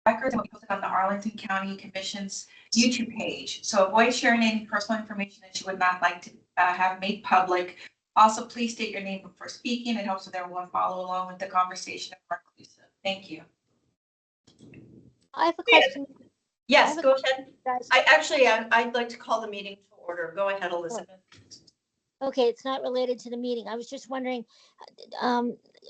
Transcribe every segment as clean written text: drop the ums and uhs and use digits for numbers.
records and will be posted on the Arlington County Commission's YouTube page. So avoid sharing any personal information that you would not like to have made public. Also, please state your name before speaking. It helps with everyone follow along with the conversation and more inclusive. Thank you. I have a question. Yes, go ahead. Guys. I'd like to call the meeting to order. Go ahead, Elizabeth. Okay, it's not related to the meeting. I was just wondering,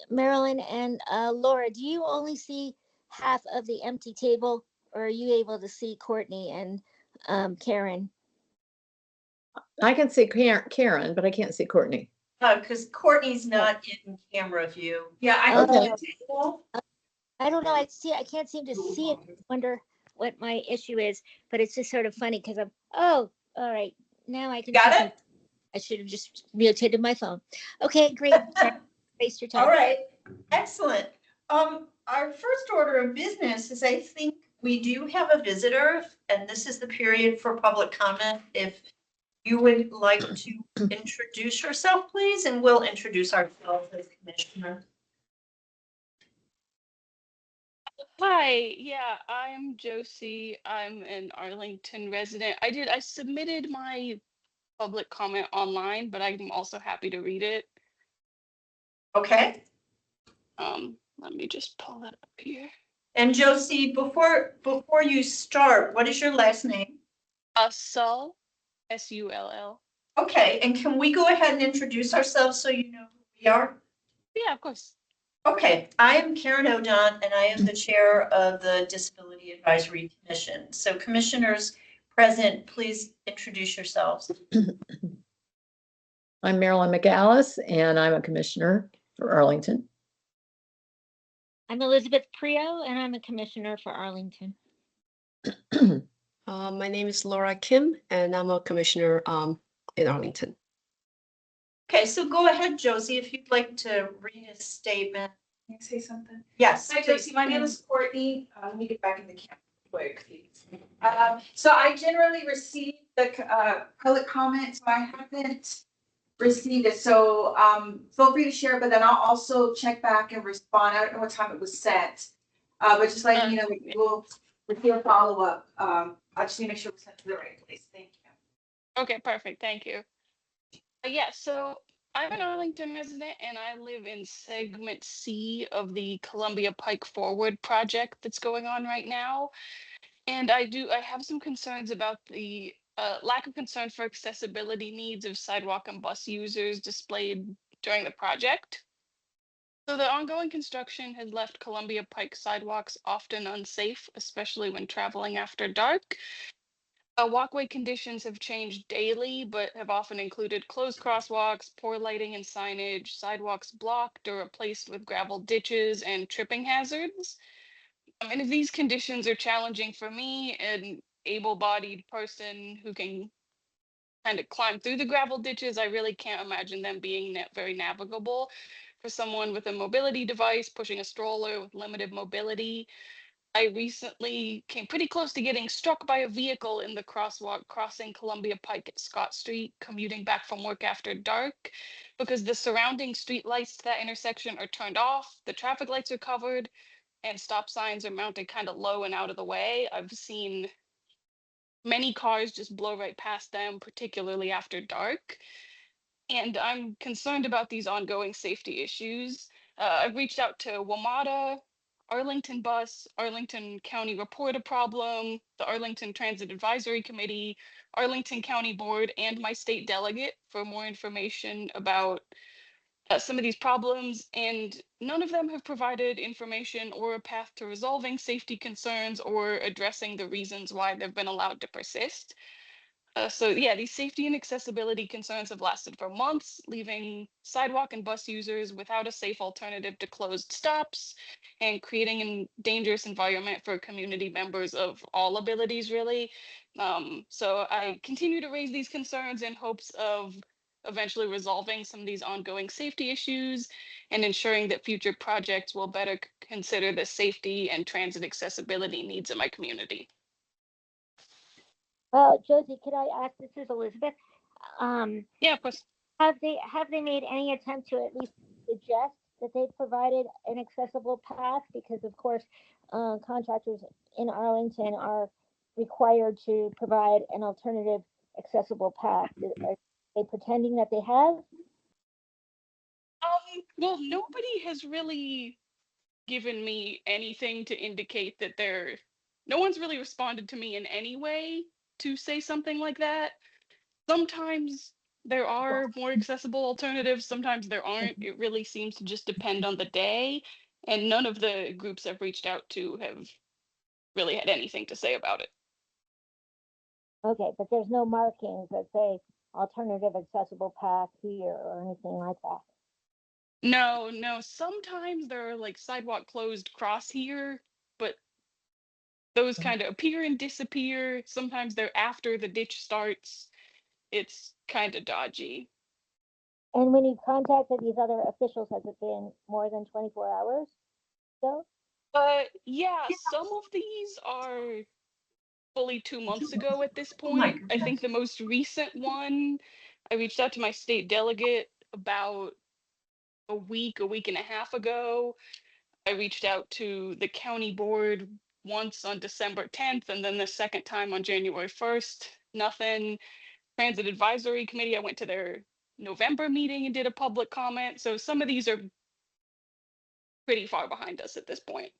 Marilyn and Laura, do you only see half of the empty table, or are you able to see Courtney and Karen? I can see Karen, but I can't see Courtney. Because Courtney's not in camera view. Yeah, I Okay. can see the table. I don't know. I can't seem to see it. I wonder what my issue is, but it's just sort of funny because all right. Now I can Got see it? I should have just mutated my phone. Okay, great. Waste your time. All right, excellent. Our first order of business is, I think we do have a visitor, and this is the period for public comment. If you would like to introduce yourself, please, and we'll introduce ourselves as commissioner. Hi, yeah, I'm Josie. I'm an Arlington resident. I submitted my public comment online, but I'm also happy to read it. Okay. Let me just pull that up here. And Josie, before you start, what is your last name? Sull, S-U-L-L. Okay, and can we go ahead and introduce ourselves so you know who we are? Yeah, of course. Okay, I am Karen O'Don, and I am the chair of the Disability Advisory Commission. So commissioners present, please introduce yourselves. I'm Marilyn McAllis, and I'm a commissioner for Arlington. I'm Elizabeth Prio, and I'm a commissioner for Arlington. My name is Laura Kim, and I'm a commissioner in Arlington. Okay, so go ahead, Josie, if you'd like to read a statement. Can I say something? Yes. Hi, Josie. My name is Courtney. Let me get back in the camera quick, please. So I generally receive the public comment, so I haven't received it. So feel free to share, but then I'll also check back and respond. I don't know what time it was sent, but just letting you know, we'll receive a follow up. I just need to make sure we're sent to the right place. Thank you. Okay, perfect. Thank you. Yeah, so I'm an Arlington resident and I live in segment C of the Columbia Pike Forward project that's going on right now. And I have some concerns about the lack of concern for accessibility needs of sidewalk and bus users displayed during the project. So the ongoing construction has left Columbia Pike sidewalks often unsafe, especially when traveling after dark. Walkway conditions have changed daily, but have often included closed crosswalks, poor lighting and signage, sidewalks blocked or replaced with gravel ditches, and tripping hazards. And if these conditions are challenging for me, an able-bodied person who can kind of climb through the gravel ditches, I really can't imagine them being very navigable. For someone with a mobility device, pushing a stroller with limited mobility, I recently came pretty close to getting struck by a vehicle in the crosswalk crossing Columbia Pike at Scott Street, commuting back from work after dark, because the surrounding street lights to that intersection are turned off, the traffic lights are covered, and stop signs are mounted kind of low and out of the way. I've seen many cars just blow right past them, particularly after dark. And I'm concerned about these ongoing safety issues. I've reached out to WMATA, Arlington Bus, Arlington County Report a Problem, the Arlington Transit Advisory Committee, Arlington County Board, and my state delegate for more information about some of these problems, and none of them have provided information or a path to resolving safety concerns or addressing the reasons why they've been allowed to persist. So yeah, these safety and accessibility concerns have lasted for months, leaving sidewalk and bus users without a safe alternative to closed stops and creating a dangerous environment for community members of all abilities, really. So I continue to raise these concerns in hopes of eventually resolving some of these ongoing safety issues and ensuring that future projects will better consider the safety and transit accessibility needs of my community. Josie, could I ask? This is Elizabeth. Yeah, of course. Have they made any attempt to at least suggest that they provided an accessible path? Because of course, contractors in Arlington are required to provide an alternative accessible path. Are they pretending that they have? Well, nobody has really given me anything to indicate that no one's really responded to me in any way to say something like that. Sometimes there are more accessible alternatives, sometimes there aren't. It really seems to just depend on the day, and none of the groups I've reached out to have really had anything to say about it. Okay, but there's no markings that say alternative accessible path here or anything like that. No, sometimes there are like sidewalk closed cross here, but those kind of appear and disappear. Sometimes they're after the ditch starts. It's kind of dodgy. And when you contacted these other officials, has it been more than 24 hours? So, Yeah, some of these are fully 2 months ago at this Oh my point. I think the most recent one, I reached out to my state delegate about a week and a half ago. I reached out to the county board once on December 10th, and then the second time on January 1st. Nothing. Transit Advisory Committee, I went to their November meeting and did a public comment. So some of these are pretty far behind us at this point.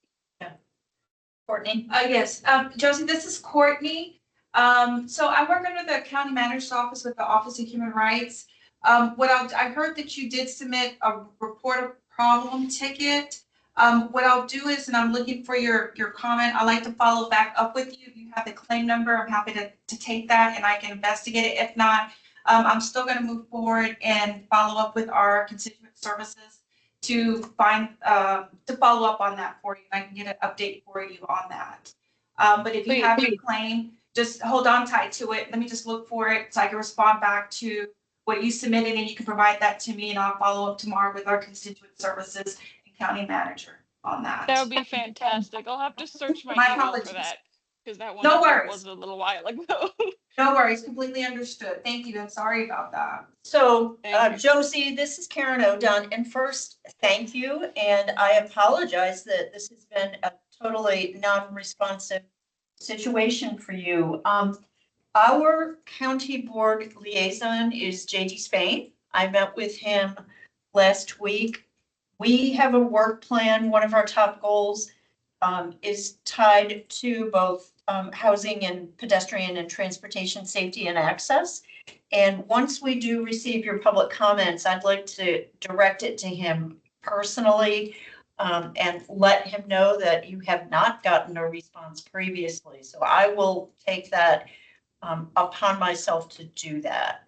Courtney? Yes, Josie, this is Courtney. So I work under the county manager's office with the Office of Human Rights. I heard that you did submit a report of problem ticket. What I'll do is, and I'm looking for your comment, I'd like to follow back up with you. If you have the claim number, I'm happy to take that and I can investigate it. If not, I'm still gonna move forward and follow up with our constituent services to follow up on that for you. I can get an update for you on that. But if you have your claim, just hold on tight to it. Let me just look for it so I can respond back to what you submitted and you can provide that to me and I'll follow up tomorrow with our constituent services and county manager on that. That would be fantastic. I'll have to search my My email apologies. for that because that one No I think worries. was a little while ago. No worries, completely understood. Thank you. I'm sorry about that. So, Thank you. Josie, this is Karen O'Dunn, and first, thank you, and I apologize that this has been a totally non-responsive situation for you. Our county board liaison is JD Spain. I met with him last week. We have a work plan. One of our top goals is tied to both housing and pedestrian and transportation safety and access. And once we do receive your public comments, I'd like to direct it to him personally and let him know that you have not gotten a response previously. So I will take that upon myself to do that.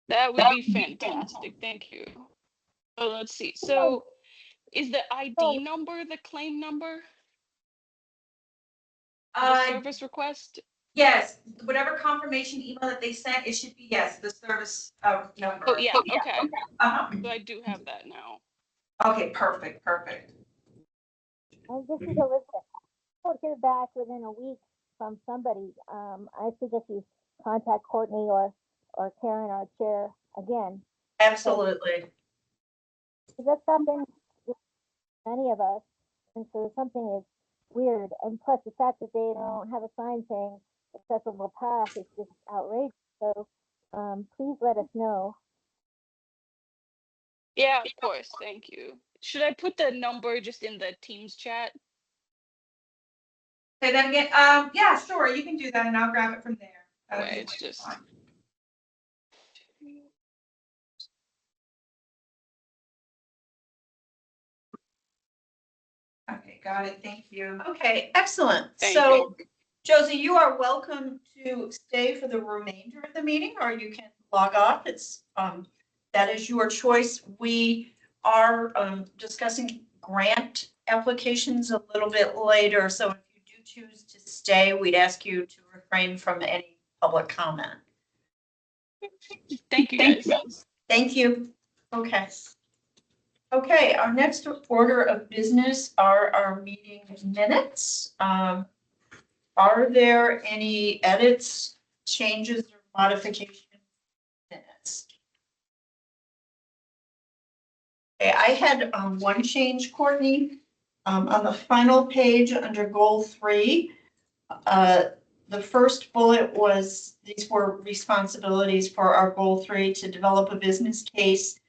That would be fantastic. Thank you. So let's see. So is the ID number the claim number? The service request? Yes, whatever confirmation email that they sent, it should be, yes, the service number. Oh, yeah, okay. Uh-huh. So I do have that now. Okay, perfect. and this is Elizabeth. I'll hear back within a week from somebody. I suggest you contact Courtney or Karen, our chair, again. Absolutely. That's something with many of us, and so something is weird. And plus, the fact that they don't have a sign saying accessible path is just outrageous. So, please let us know. Yeah, of course. Thank you. Should I put the number just in the Teams chat? Say that again. Yeah, sure, you can do that and I'll grab it from there. That'll be It's just. fine. Okay, got it. Thank you. Okay, excellent. Thank So, Josie, you are welcome to stay for the remainder of the meeting, or you can log off. It's that is your choice. We are discussing grant applications a little bit later, so if you do choose to stay, we'd ask you to refrain from any public comment. Thank you, guys. Thank you. Okay. Okay, our next order of business are our meeting minutes. Are there any edits, changes, or modifications? Minutes? Okay, I had one change, Courtney. On the final page under goal 3, the first bullet was, these were responsibilities for our goal 3 to develop a business case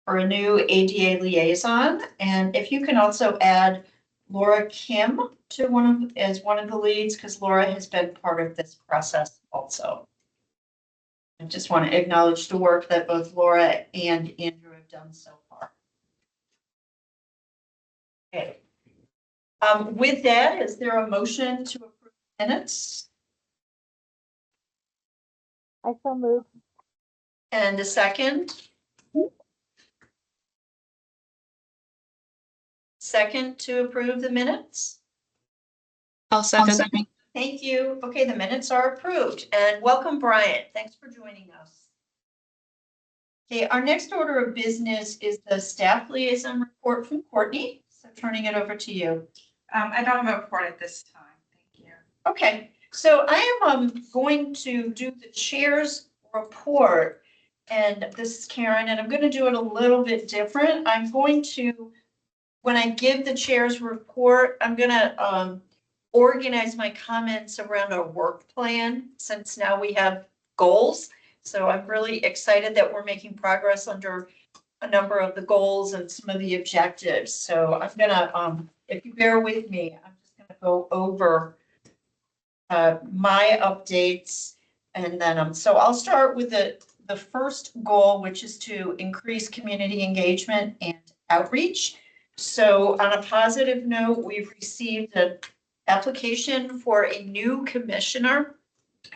for a new ADA liaison. And if you can also add Laura Kim to as one of the leads, because Laura has been part of this process also. I just want to acknowledge the work that both Laura and Andrew have done so far. Okay. With that, is there a motion to approve minutes? I so move. And a second? Second to approve the minutes? I'll second. Thank you. Okay, the minutes are approved. And welcome, Brian. Thanks for joining us. Okay, our next order of business is the staff liaison report from Courtney. So turning it over to you. I don't have a report at this time. Thank you. Okay, so I am going to do the chair's report. And this is Karen, and I'm going to do it a little bit different. I'm going to, when I give the chair's report, I'm going to organize my comments around our work plan, since now we have goals. So I'm really excited that we're making progress under a number of the goals and some of the objectives. So I'm gonna, if you bear with me, I'm just gonna go over my updates. And then, so I'll start with the first goal, which is to increase community engagement and outreach. So on a positive note, we've received an application for a new commissioner.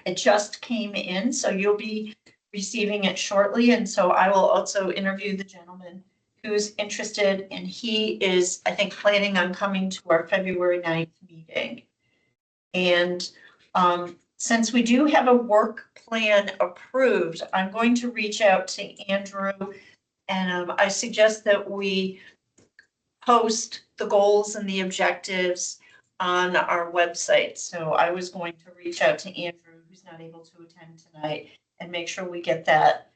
It just came in, so you'll be receiving it shortly. And so I will also interview the gentleman who's interested, and he is, I think, planning on coming to our February 9th meeting. And since we do have a work plan approved, I'm going to reach out to Andrew, and I suggest that we post the goals and the objectives on our website. So I was going to reach out to Andrew, who's not able to attend tonight, and make sure we get that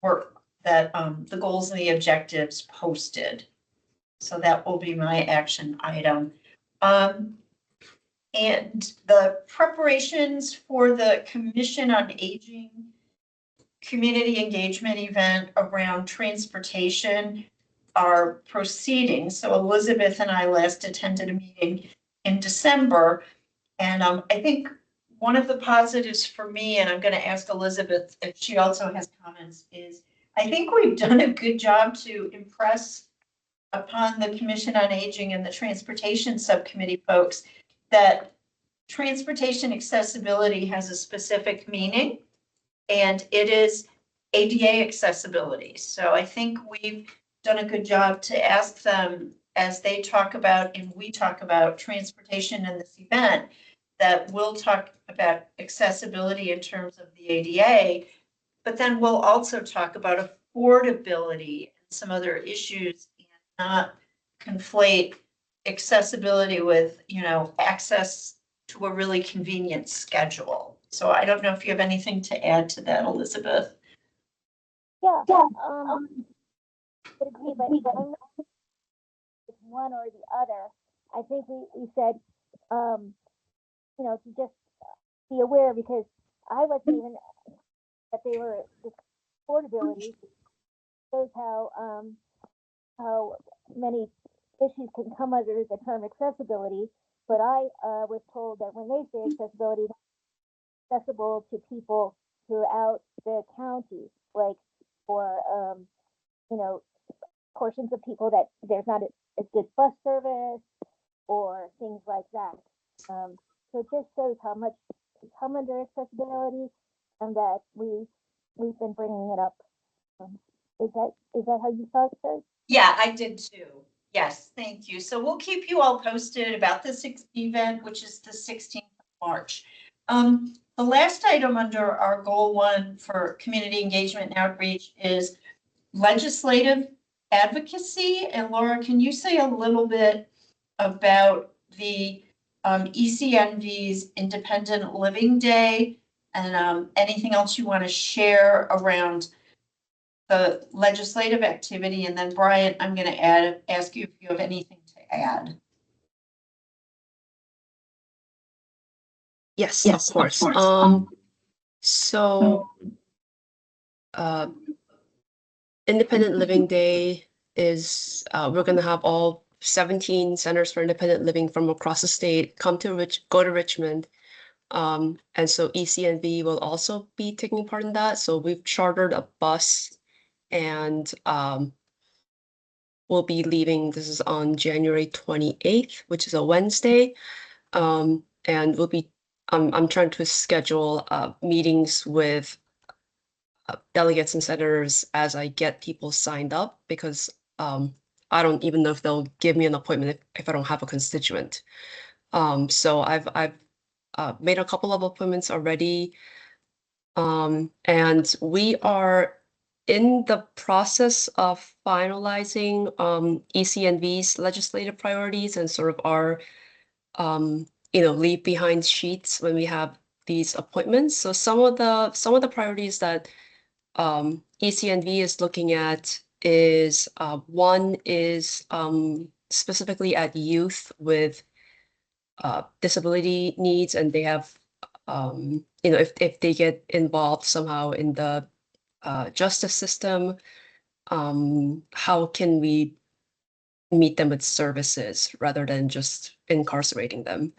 work, that the goals and the objectives posted. So that will be my action item. And the preparations for the Commission on Aging community engagement event around transportation are proceeding. So Elizabeth and I last attended a meeting in December. And I think one of the positives for me, and I'm going to ask Elizabeth if she also has comments, is I think we've done a good job to impress upon the Commission on Aging and the Transportation Subcommittee folks that transportation accessibility has a specific meaning, and it is ADA accessibility. So I think we've done a good job to ask them, as they talk about and we talk about transportation in this event, that we'll talk about accessibility in terms of the ADA, but then we'll also talk about affordability and some other issues, and not conflate accessibility with, access to a really convenient schedule. So I don't know if you have anything to add to that, Elizabeth. Yeah, I agree, but I'm not it's one or the other. I think we said, to just be aware, because I wasn't even that they were this affordability shows how many issues can come under the term accessibility. But I was told that when they say accessibility, accessible to people throughout the county, like for portions of people that there's not a good bus service or things like that. So it just shows how much to come under accessibility, and that we've been bringing it up. Is that how you felt, sir? Yeah, I did too. Yes, thank you. So we'll keep you all posted about this event, which is the 16th of March. The last item under our goal 1 for community engagement and outreach is legislative advocacy. And Laura, can you say a little bit about the ECNV's Independent Living Day, and anything else you want to share around the legislative activity, and then Brian, I'm gonna ask you if you have anything to add. Yes, of course. So, uh, Independent Living Day is, we're gonna have all 17 centers for independent living from across the state go to Richmond. And so ECNV will also be taking part in that. So we've chartered a bus and we'll be leaving. This is on January 28th, which is a Wednesday. And I'm trying to schedule meetings with delegates and senators as I get people signed up because I don't even know if they'll give me an appointment if I don't have a constituent. So I've made a couple of appointments already. And we are in the process of finalizing ECNV's legislative priorities and sort of our leave behind sheets when we have these appointments. So some of the priorities that ECNV is looking at is one is specifically at youth with disability needs, and they have if they get involved somehow in the justice system, how can we meet them with services rather than just incarcerating them?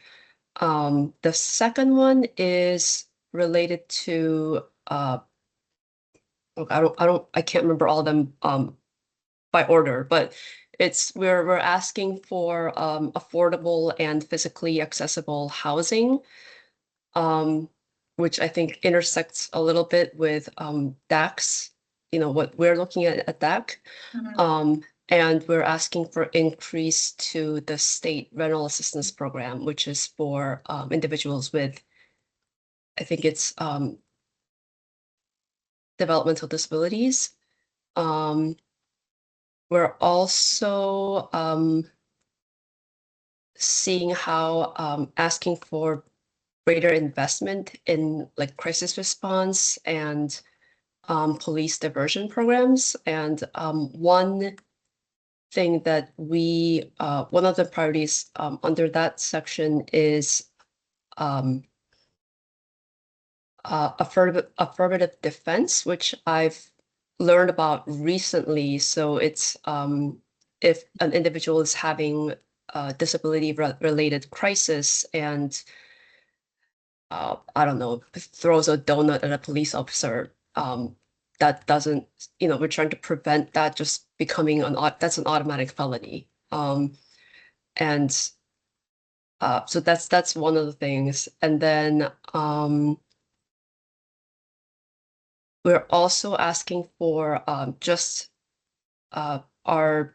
The second one is related to I can't remember all of them by order, but we're asking for affordable and physically accessible housing, which I think intersects a little bit with DACs, what we're looking at DAC. And we're asking for increase to the state rental assistance program, which is for individuals with, I think it's developmental disabilities. We're also seeing how asking for greater investment in like crisis response and police diversion programs. And one thing that one of the priorities under that section is affirmative defense, which I've learned about recently. So it's if an individual is having a disability related crisis and I don't know, throws a donut at a police officer, that doesn't, we're trying to prevent that just becoming that's an automatic felony. And so that's one of the things. And then we're also asking for just our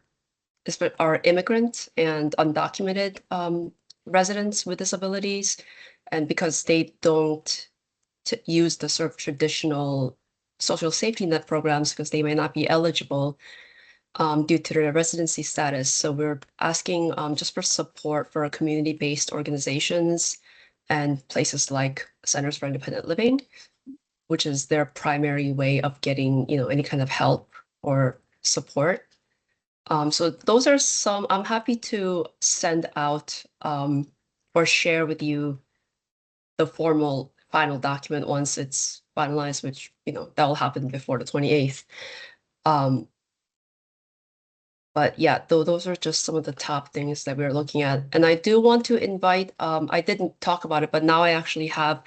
immigrant and undocumented residents with disabilities, and because they don't use the sort of traditional social safety net programs because they may not be eligible due to their residency status. So we're asking just for support for community-based organizations and places like Centers for Independent Living, which is their primary way of getting, any kind of help or support. So those are some. I'm happy to send out or share with you the formal final document once it's finalized, which, that will happen before the 28th. But yeah, those are just some of the top things that we're looking at. And I do want to invite, I didn't talk about it, but now we actually have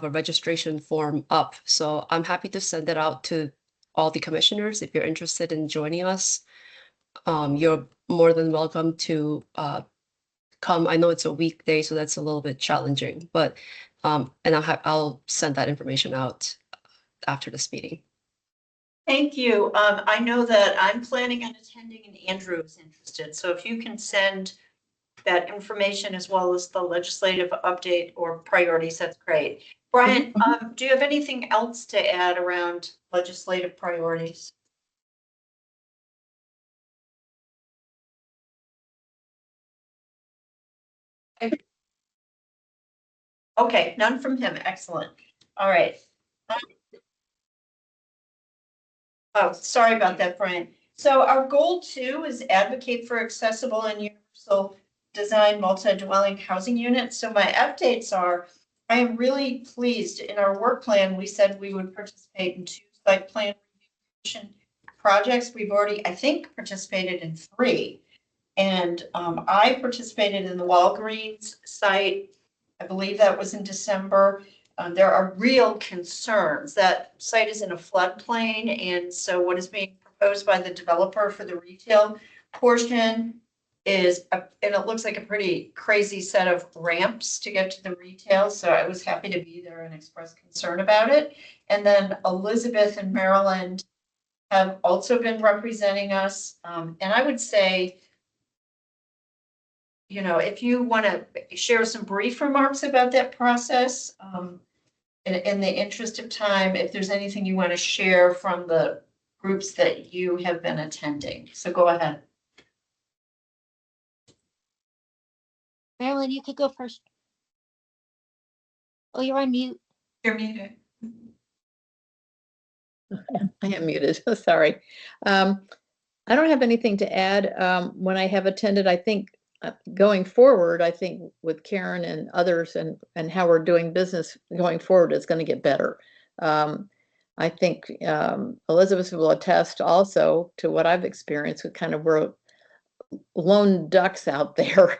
a registration form up. So I'm happy to send it out to all the commissioners if you're interested in joining us. You're more than welcome to come. I know it's a weekday, so that's a little bit challenging, but and I'll send that information out after this meeting. Thank you. I know that I'm planning on attending and Andrew is interested. So if you can send that information as well as the legislative update or priorities, that's great. Brian, do you have anything else to add around legislative priorities? Okay, none from him. Excellent. All right. Oh, sorry about that, Brian. So our goal too is advocate for accessible and universal design multi-dwelling housing units. So my updates are, I am really pleased. In our work plan, we said we would participate in 2 site plan review projects. We've already, I think, participated in 3. And I participated in the Walgreens site. I believe that was in December. There are real concerns. That site is in a floodplain, and so what is being proposed by the developer for the retail portion is, and it looks like a pretty crazy set of ramps to get to the retail, so I was happy to be there and express concern about it. And then Elizabeth and Maryland have also been representing us, and I would say, you know, if you want to share some brief remarks about that process, in the interest of time, if there's anything you want to share from the groups that you have been attending. So go ahead. Marilyn, you could go first. Oh, you're on mute. You're muted. I am muted, sorry. I don't have anything to add. When I have attended, I think going forward, I think with Karen and others and how we're doing business going forward, it's going to get better. I think Elizabeth will attest also to what I've experienced with kind of we're lone ducks out there,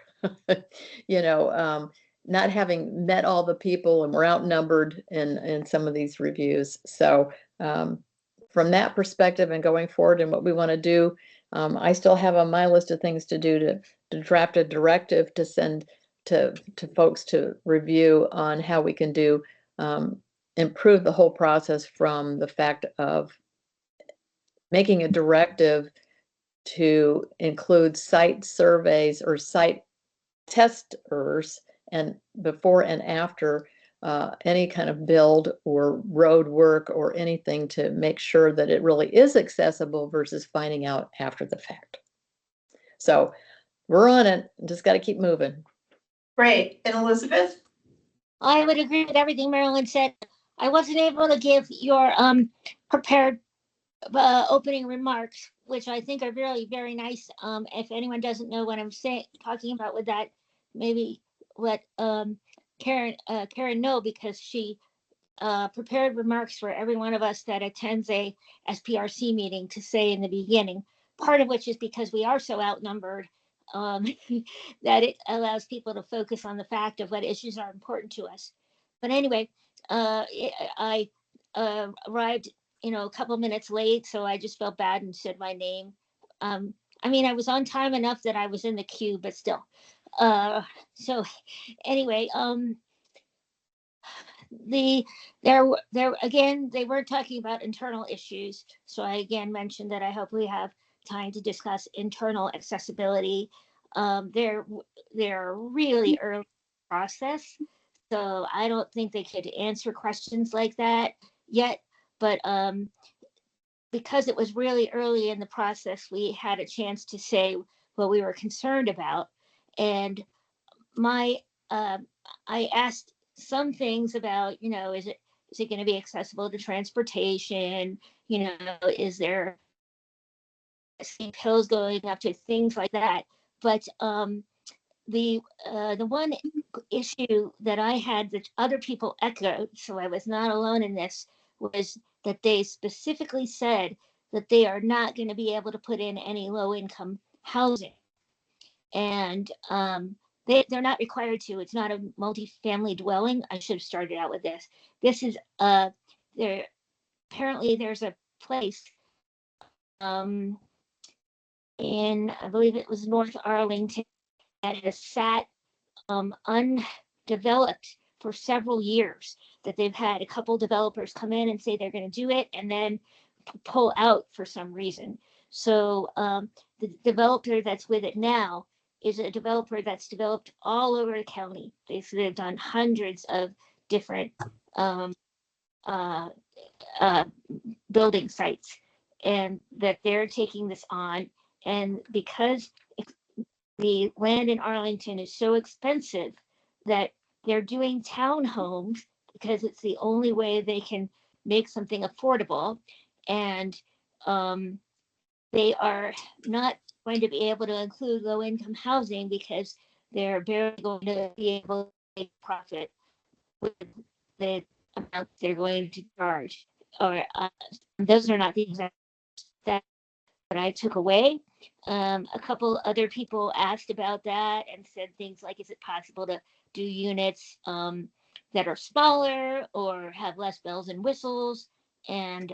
you know, not having met all the people and we're outnumbered in some of these reviews. So from that perspective and going forward and what we want to do, I still have on my list of things to do to draft a directive to send to folks to review on how we can do improve the whole process from the fact of making a directive to include site surveys or site testers and before and after any kind of build or road work or anything to make sure that it really is accessible versus finding out after the fact. So we're on it, just got to keep moving. Great. And Elizabeth? I would agree with everything Marilyn said. I wasn't able to give your prepared opening remarks, which I think are really very nice. If anyone doesn't know what I'm talking about with that, maybe let Karen know, because she prepared remarks for every one of us that attends a SPRC meeting to say in the beginning, part of which is because we are so outnumbered that it allows people to focus on the fact of what issues are important to us. But anyway, I arrived, a couple minutes late, so I just felt bad and said my name. I mean, I was on time enough that I was in the queue, but still. So anyway, there again, they were talking about internal issues. So I again mentioned that I hope we have time to discuss internal accessibility. They're really early process, so I don't think they could answer questions like that yet. But because it was really early in the process, we had a chance to say what we were concerned about. And I asked some things about, is it going to be accessible to transportation? Is there steep hills going up to things like that? But the one issue that I had that other people echoed, so I was not alone in this, was that they specifically said that they are not going to be able to put in any low income housing. And they're not required to. It's not a multi-family dwelling. I should have started out with this. This is there. Apparently, there's a place in, I believe it was North Arlington, that has sat undeveloped for several years. That they've had a couple developers come in and say they're going to do it, and then pull out for some reason. So the developer that's with it now is a developer that's developed all over the county. They've done hundreds of different building sites, and that they're taking this on. And because the land in Arlington is so expensive, that they're doing townhomes because it's the only way they can make something affordable. And they are not going to be able to include low income housing because they're barely going to be able to make profit with the amount they're going to charge. Or those are not the exact that I took away. A couple other people asked about that and said things like, is it possible to do units that are smaller or have less bells and whistles? And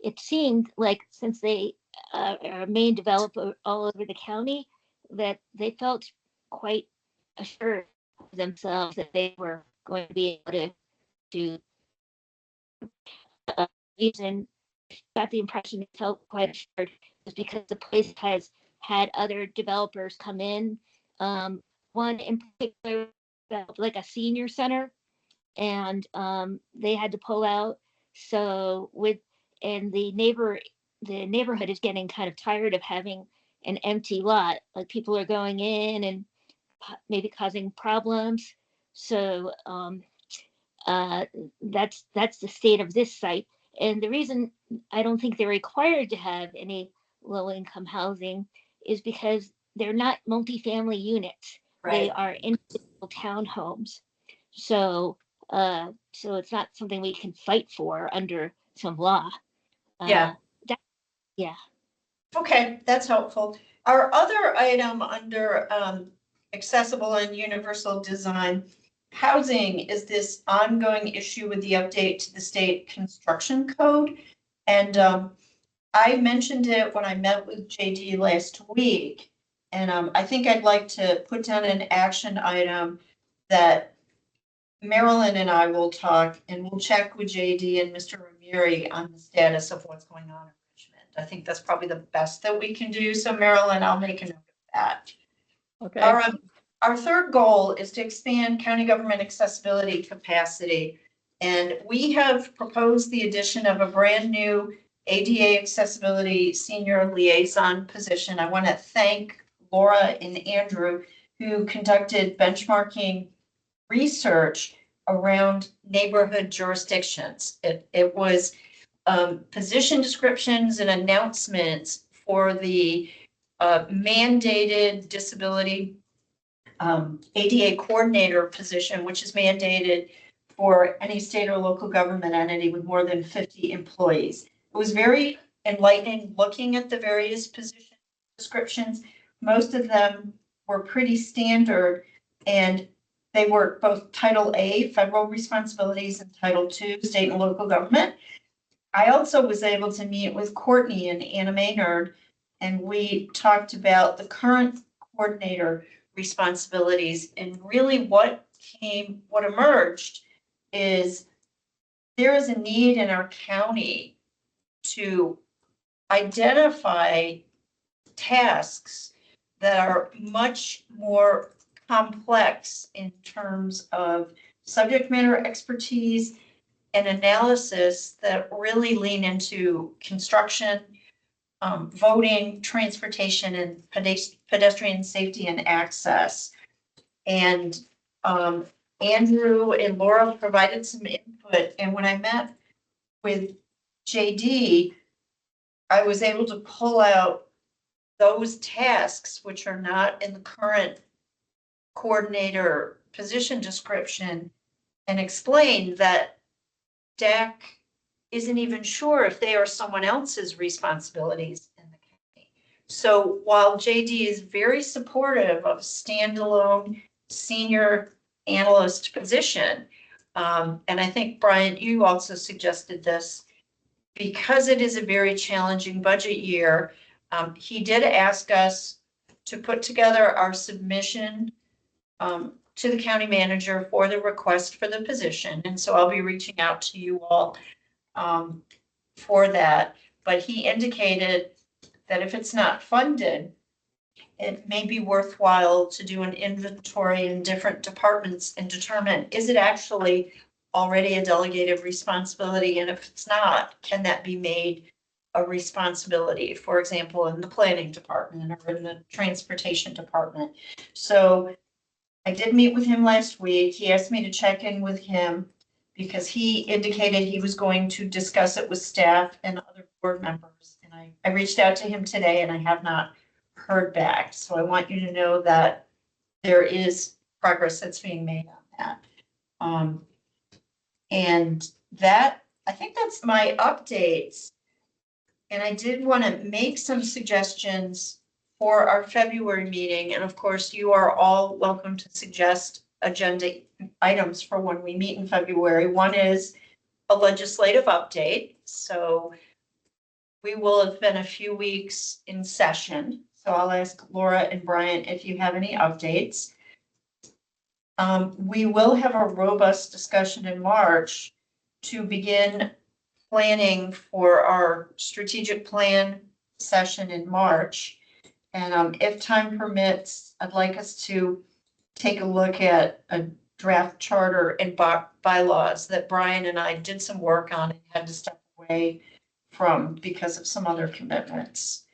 it seemed like since they are a main developer all over the county, that they felt quite assured of themselves that they were going to be able to reason got the impression it felt quite assured was because the place has had other developers come in. One in particular, like a senior center, and they had to pull out. So the neighborhood is getting kind of tired of having an empty lot. Like people are going in and maybe causing problems. So that's the state of this site. And the reason I don't think they're required to have any low income housing is because they're not multifamily units. They are individual townhomes. So it's not something we can fight for under some law. Yeah. Yeah. Okay, that's helpful. Our other item under accessible and universal design housing is this ongoing issue with the update to the state construction code. And I mentioned it when I met with JD last week. And I think I'd like to put down an action item that Marilyn and I will talk, and we'll check with JD and Mr. Ramiri on the status of what's going on in Richmond. I think that's probably the best that we can do. So Marilyn, I'll make a note of that. Okay. Our third goal is to expand county government accessibility capacity. And we have proposed the addition of a brand new ADA accessibility senior liaison position. I want to thank Laura and Andrew who conducted benchmarking research around neighborhood jurisdictions. It was position descriptions and announcements for the mandated disability ADA coordinator position, which is mandated for any state or local government entity with more than 50 employees. It was very enlightening looking at the various position descriptions. Most of them were pretty standard, and they were both Title A, federal responsibilities, and Title II, state and local government. I also was able to meet with Courtney and Anna Maynard, and we talked about the current coordinator responsibilities, and really what emerged is there is a need in our county to identify tasks that are much more complex in terms of subject matter expertise and analysis that really lean into construction, voting, transportation, and pedestrian safety and access. And Andrew and Laura provided some input. And when I met with JD, I was able to pull out those tasks, which are not in the current coordinator position description, and explain that DAC isn't even sure if they are someone else's responsibilities in the county. So while JD is very supportive of standalone senior analyst position, and I think Brian, you also suggested this, because it is a very challenging budget year, he did ask us to put together our submission to the county manager for the request for the position. And so I'll be reaching out to you all for that. But he indicated that if it's not funded, it may be worthwhile to do an inventory in different departments and determine, is it actually already a delegated responsibility? And if it's not, can that be made a responsibility, for example, in the planning department or in the transportation department? So I did meet with him last week. He asked me to check in with him because he indicated he was going to discuss it with staff and other board members. And I reached out to him today and I have not heard back. So I want you to know that there is progress that's being made on that. And that, I think that's my updates. And I did want to make some suggestions for our February meeting. And of course, you are all welcome to suggest agenda items for when we meet in February. One is a legislative update. So we will have been a few weeks in session. So I'll ask Laura and Brian if you have any updates. We will have a robust discussion in March to begin planning for our strategic plan session in March. And if time permits, I'd like us to take a look at a draft charter and bylaws that Brian and I did some work on and had to step away from because of some other commitments.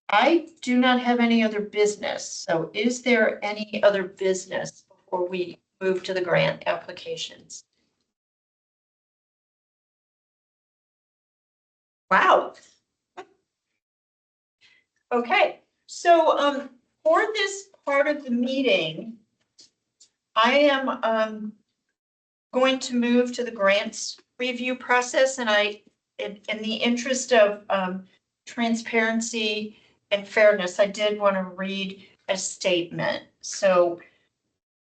I do not have any other business. So is there any other business before we move to the grant applications? Wow. Okay, so for this part of the meeting, I am going to move to the grants review process, and in the interest of transparency and fairness, I did want to read a statement. So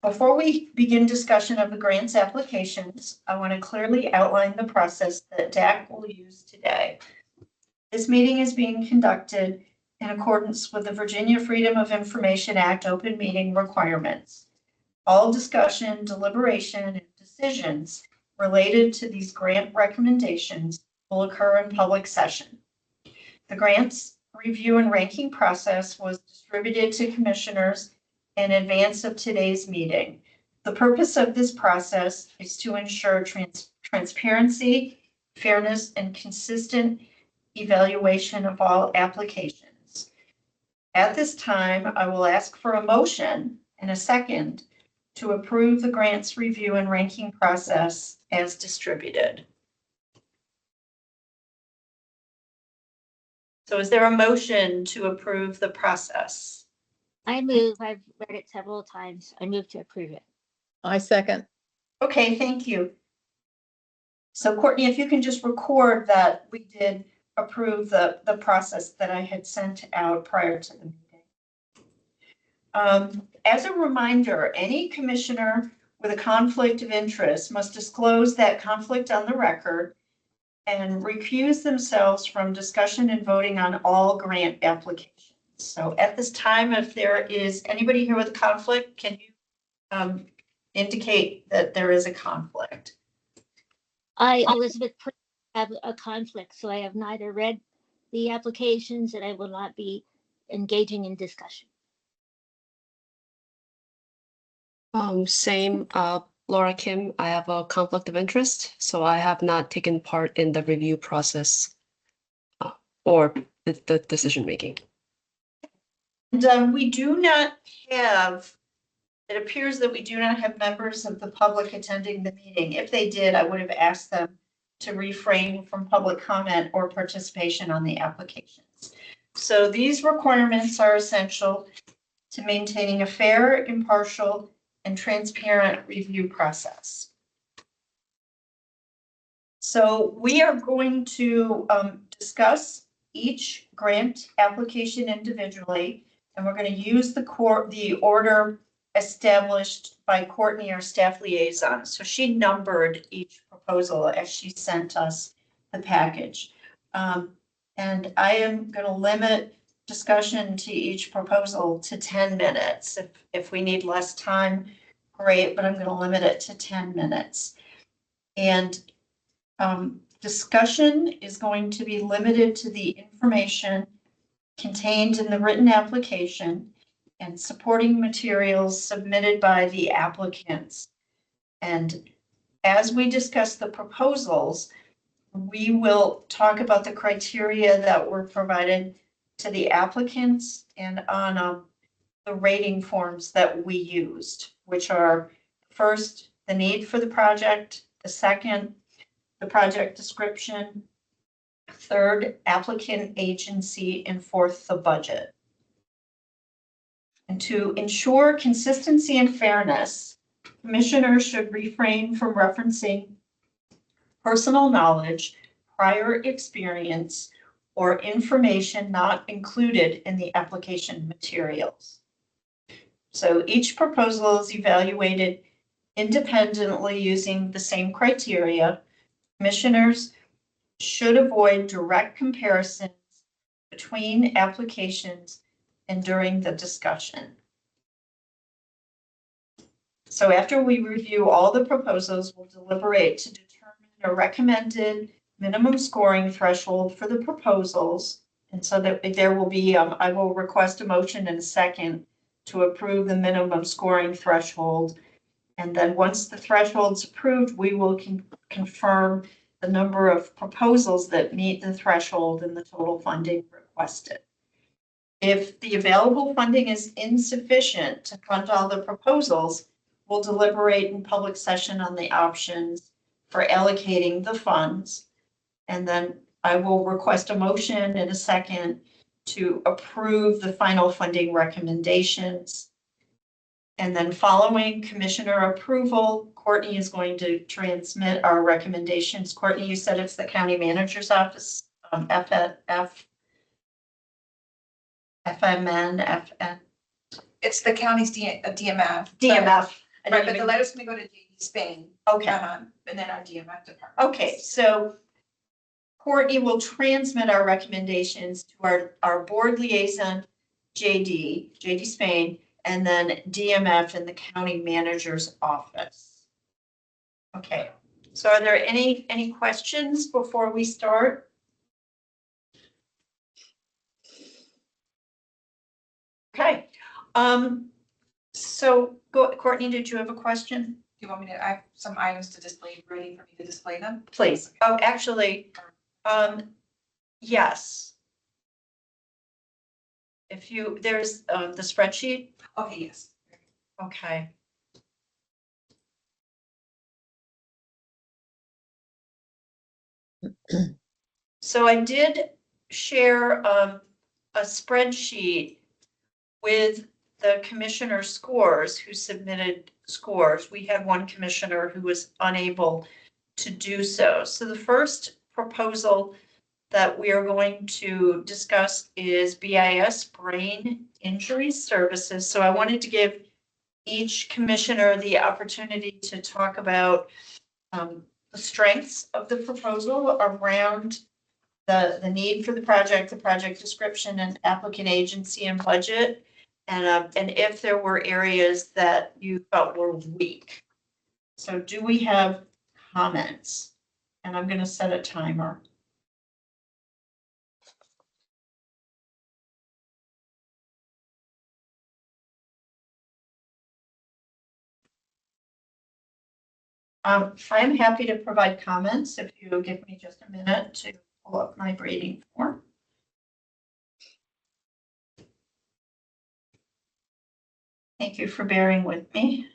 before we begin discussion of the grants applications, I want to clearly outline the process that DAC will use today. This meeting is being conducted in accordance with the Virginia Freedom of Information Act open meeting requirements. All discussion, deliberation, and decisions related to these grant recommendations will occur in public session. The grants review and ranking process was distributed to commissioners in advance of today's meeting. The purpose of this process is to ensure transparency, fairness, and consistent evaluation of all applications. At this time, I will ask for a motion and a second to approve the grants review and ranking process as distributed. So is there a motion to approve the process? I move, I've read it several times. I move to approve it. I second. Okay, thank you. So Courtney, if you can just record that we did approve the process that I had sent out prior to the meeting. As a reminder, any commissioner with a conflict of interest must disclose that conflict on the record and recuse themselves from discussion and voting on all grant applications. So at this time, if there is anybody here with a conflict, can you indicate that there is a conflict? I, Elizabeth, have a conflict, so I have neither read the applications and I will not be engaging in discussion. Same, Laura Kim, I have a conflict of interest, so I have not taken part in the review process or the decision making. And we do not have, it appears that we do not have members of the public attending the meeting. If they did, I would have asked them to refrain from public comment or participation on the applications. So these requirements are essential to maintaining a fair, impartial, and transparent review process. So we are going to discuss each grant application individually, and we're going to use the order established by Courtney, our staff liaison. So she numbered each proposal as she sent us the package. And I am going to limit discussion to each proposal to 10 minutes. If we need less time, great, but I'm going to limit it to 10 minutes. And discussion is going to be limited to the information contained in the written application and supporting materials submitted by the applicants. And as we discuss the proposals, we will talk about the criteria that were provided to the applicants and on the rating forms that we used, which are first the need for the project. The second, the project description. Third, applicant agency, and fourth, the budget. And to ensure consistency and fairness, commissioners should refrain from referencing personal knowledge, prior experience, or information not included in the application materials. So each proposal is evaluated independently using the same criteria. Commissioners should avoid direct comparisons between applications and during the discussion. So after we review all the proposals, we'll deliberate to determine a recommended minimum scoring threshold for the proposals. And so that there will be, I will request a motion in a second to approve the minimum scoring threshold. And then once the threshold's approved, we will confirm the number of proposals that meet the threshold and the total funding requested. If the available funding is insufficient to fund all the proposals, we'll deliberate in public session on the options for allocating the funds. And then I will request a motion in a second to approve the final funding recommendations. And then following commissioner approval, Courtney is going to transmit our recommendations. Courtney, you said it's the county manager's office, FMN. It's the county's DMF. DMF. Right, but the letters may go to DAC Spain. Okay. And then our DMF department. Okay, so Courtney will transmit our recommendations to our board liaison, JD Spain, and then DMF in the county manager's office. Okay, so are there any questions before we start? Okay, so Courtney, did you have a question? Do you want me to, I have some items to display, ready for me to display them? Please. Oh, actually, yes. If you, there's the spreadsheet. Okay, yes. Okay. So I did share a spreadsheet with the commissioner scores who submitted scores. We had one commissioner who was unable to do so. So the first proposal that we are going to discuss is BIS brain injury services. So I wanted to give each commissioner the opportunity to talk about the strengths of the proposal around the need for the project description and applicant agency and budget, and if there were areas that you felt were weak. So do we have comments? And I'm going to set a timer. I'm happy to provide comments if you give me just a minute to pull up my grading form. Thank you for bearing with me.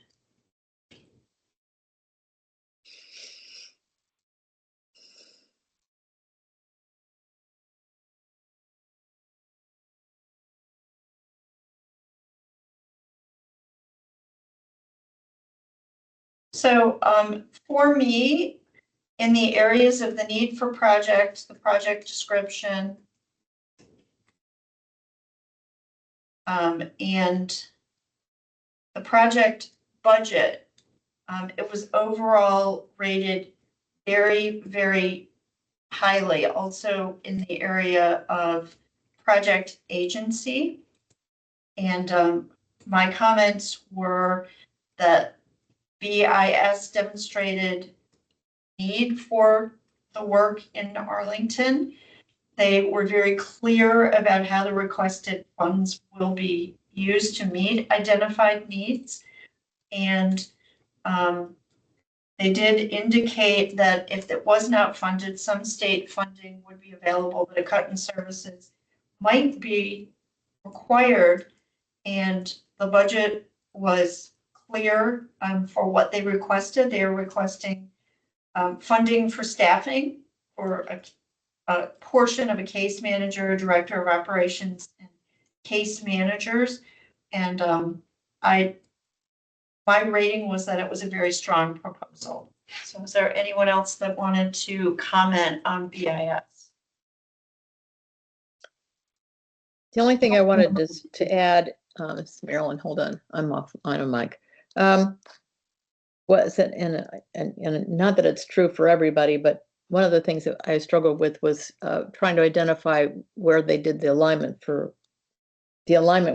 So for me, in the areas of the need for project, the project description, and the project budget, it was overall rated very, very highly. Also in the area of project agency. And my comments were that BIS demonstrated need for the work in Arlington. They were very clear about how the requested funds will be used to meet identified needs. And they did indicate that if it was not funded, some state funding would be available, but a cut in services might be required. And the budget was clear for what they requested. They are requesting funding for staffing for a portion of a case manager, director of operations, and case managers. And my rating was that it was a very strong proposal. So is there anyone else that wanted to comment on BIS? The only thing I wanted to add, Marilyn, hold on, I'm off on a mic. Was it, and not that it's true for everybody, but one of the things that I struggled with was trying to identify where they did the alignment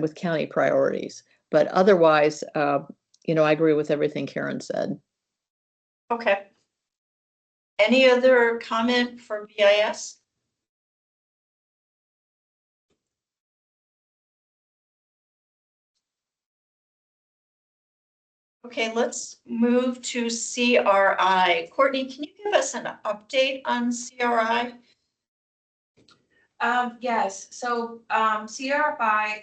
with county priorities. But otherwise, you know, I agree with everything Karen said. Okay. Any other comment for BIS? Okay, let's move to CRI. Courtney, can you give us an update on CRI? Yes, so, CRI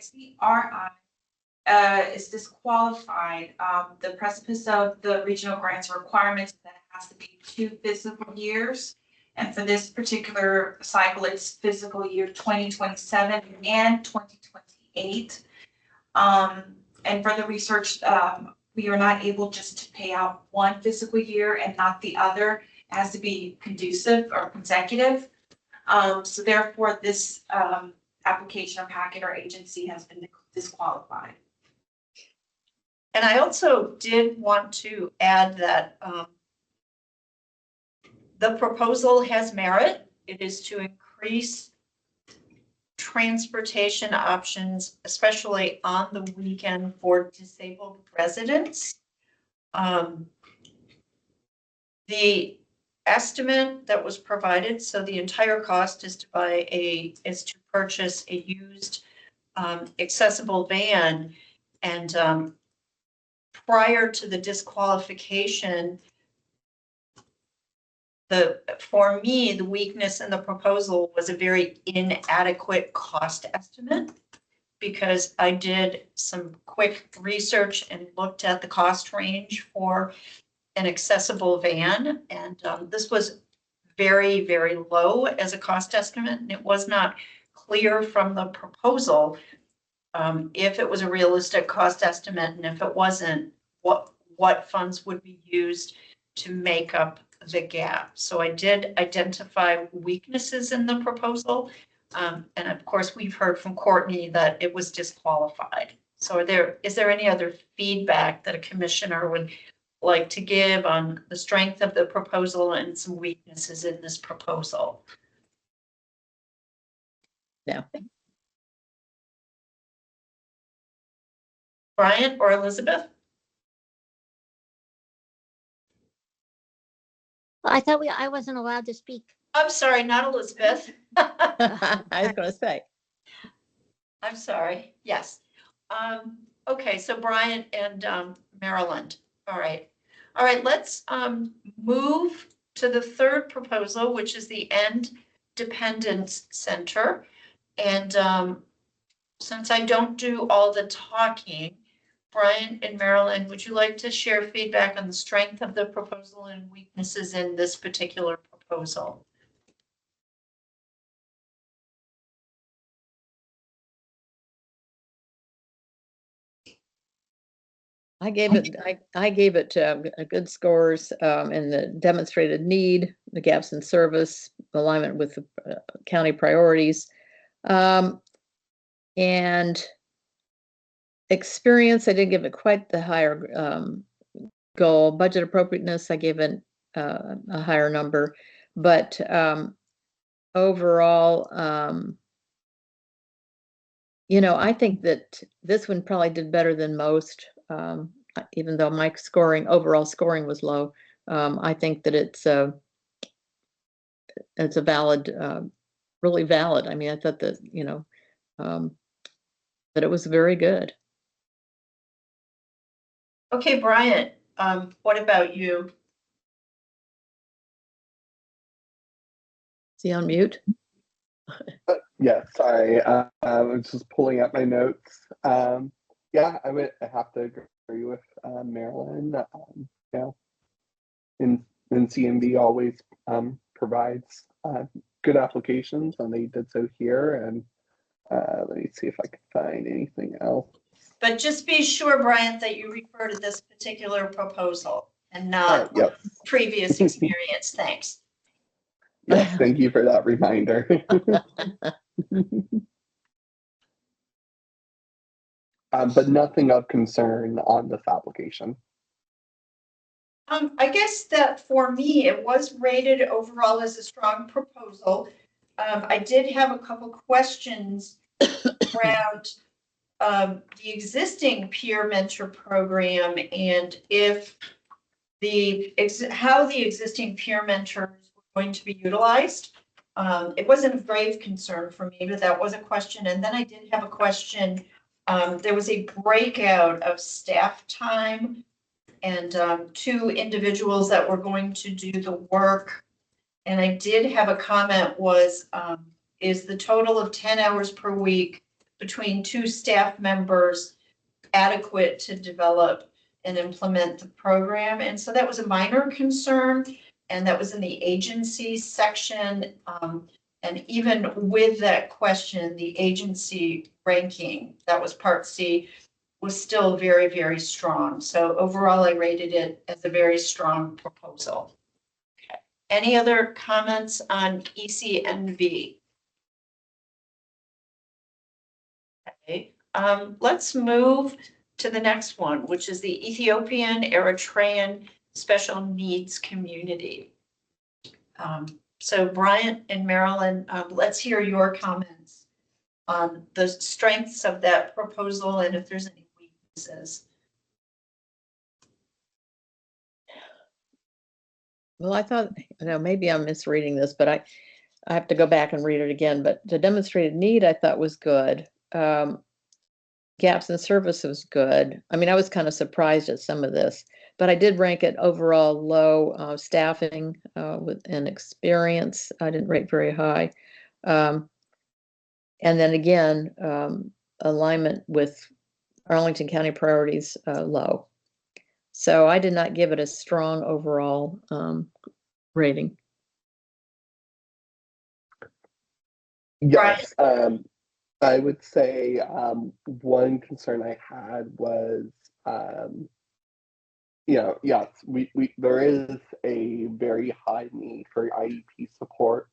is disqualified. The precipice of the regional grants requirements that it has to be 2 fiscal years. And for this particular cycle, it's fiscal year 2027 and 2028. And for the research, we are not able just to pay out 1 fiscal year and not the other. It has to be conducive or consecutive. So therefore, this application or packet or agency has been disqualified. And I also did want to add that the proposal has merit. It is to increase transportation options, especially on the weekend for disabled residents. The estimate that was provided, so the entire cost is to purchase a used accessible van, and prior to the disqualification, for me, the weakness in the proposal was a very inadequate cost estimate, because I did some quick research and looked at the cost range for an accessible van, and this was very, very low as a cost estimate, and it was not clear from the proposal if it was a realistic cost estimate, and if it wasn't, what funds would be used to make up the gap. So I did identify weaknesses in the proposal, and of course we've heard from Courtney that it was disqualified. So is there any other feedback that a commissioner would like to give on the strength of the proposal and some weaknesses in this proposal? Yeah. Brian or Elizabeth? I thought I wasn't allowed to speak. I'm sorry, not Elizabeth. I was going to say. I'm sorry. Yes. Okay, so Brian and Maryland. All right. All right, let's move to the third proposal, which is the End Dependence Center. And since I don't do all the talking, Brian and Marilyn, would you like to share feedback on the strength of the proposal and weaknesses in this particular proposal? I gave it a good scores in the demonstrated need, the gaps in service, alignment with the county priorities, and experience. I didn't give it quite the higher goal. Budget appropriateness, I gave it a higher number, but overall, you know, I think that this one probably did better than most. Even though my overall scoring was low, I think that it's a valid, really valid. I mean, I thought that, you know, that it was very good. Okay, Brian, what about you? Is he on mute? Yeah, sorry. I was just pulling up my notes. Yeah, I have to agree agree with Marilyn. You know, and CMB always provides good applications, and they did so here. And let me see if I can find anything else. But just be sure, Bryant, that you refer to this particular proposal and not Yep. previous experience. Thanks. Yes, thank you for that reminder. But nothing of concern on this application. I guess that for me, it was rated overall as a strong proposal. I did have a couple questions around the existing peer mentor program and if how the existing peer mentors were going to be utilized. It wasn't a grave concern for me, but that was a question. And then I did have a question. There was a breakout of staff time and 2 individuals that were going to do the work. And I did have a comment was, is the total of 10 hours per week between 2 staff members adequate to develop and implement the program? And so that was a minor concern, and that was in the agency section. And even with that question, the agency ranking, that was part C, was still very, very strong. So overall, I rated it as a very strong proposal. Okay. Any other comments on ECNV? Okay. Let's move to the next one, which is the Ethiopian Eritrean Special Needs Community. So Bryant and Marilyn, let's hear your comments on the strengths of that proposal and if there's any weaknesses. Well, I thought, maybe I'm misreading this, but I have to go back and read it again. But the demonstrated need I thought was good. Gaps in service was good. I mean, I was kind of surprised at some of this, but I did rank it overall low. Staffing with an experience, I didn't rate very high. And then again, alignment with Arlington County priorities, low. So I did not give it a strong overall rating. Yes, I would say one concern I had was, yes, there is a very high need for IEP support,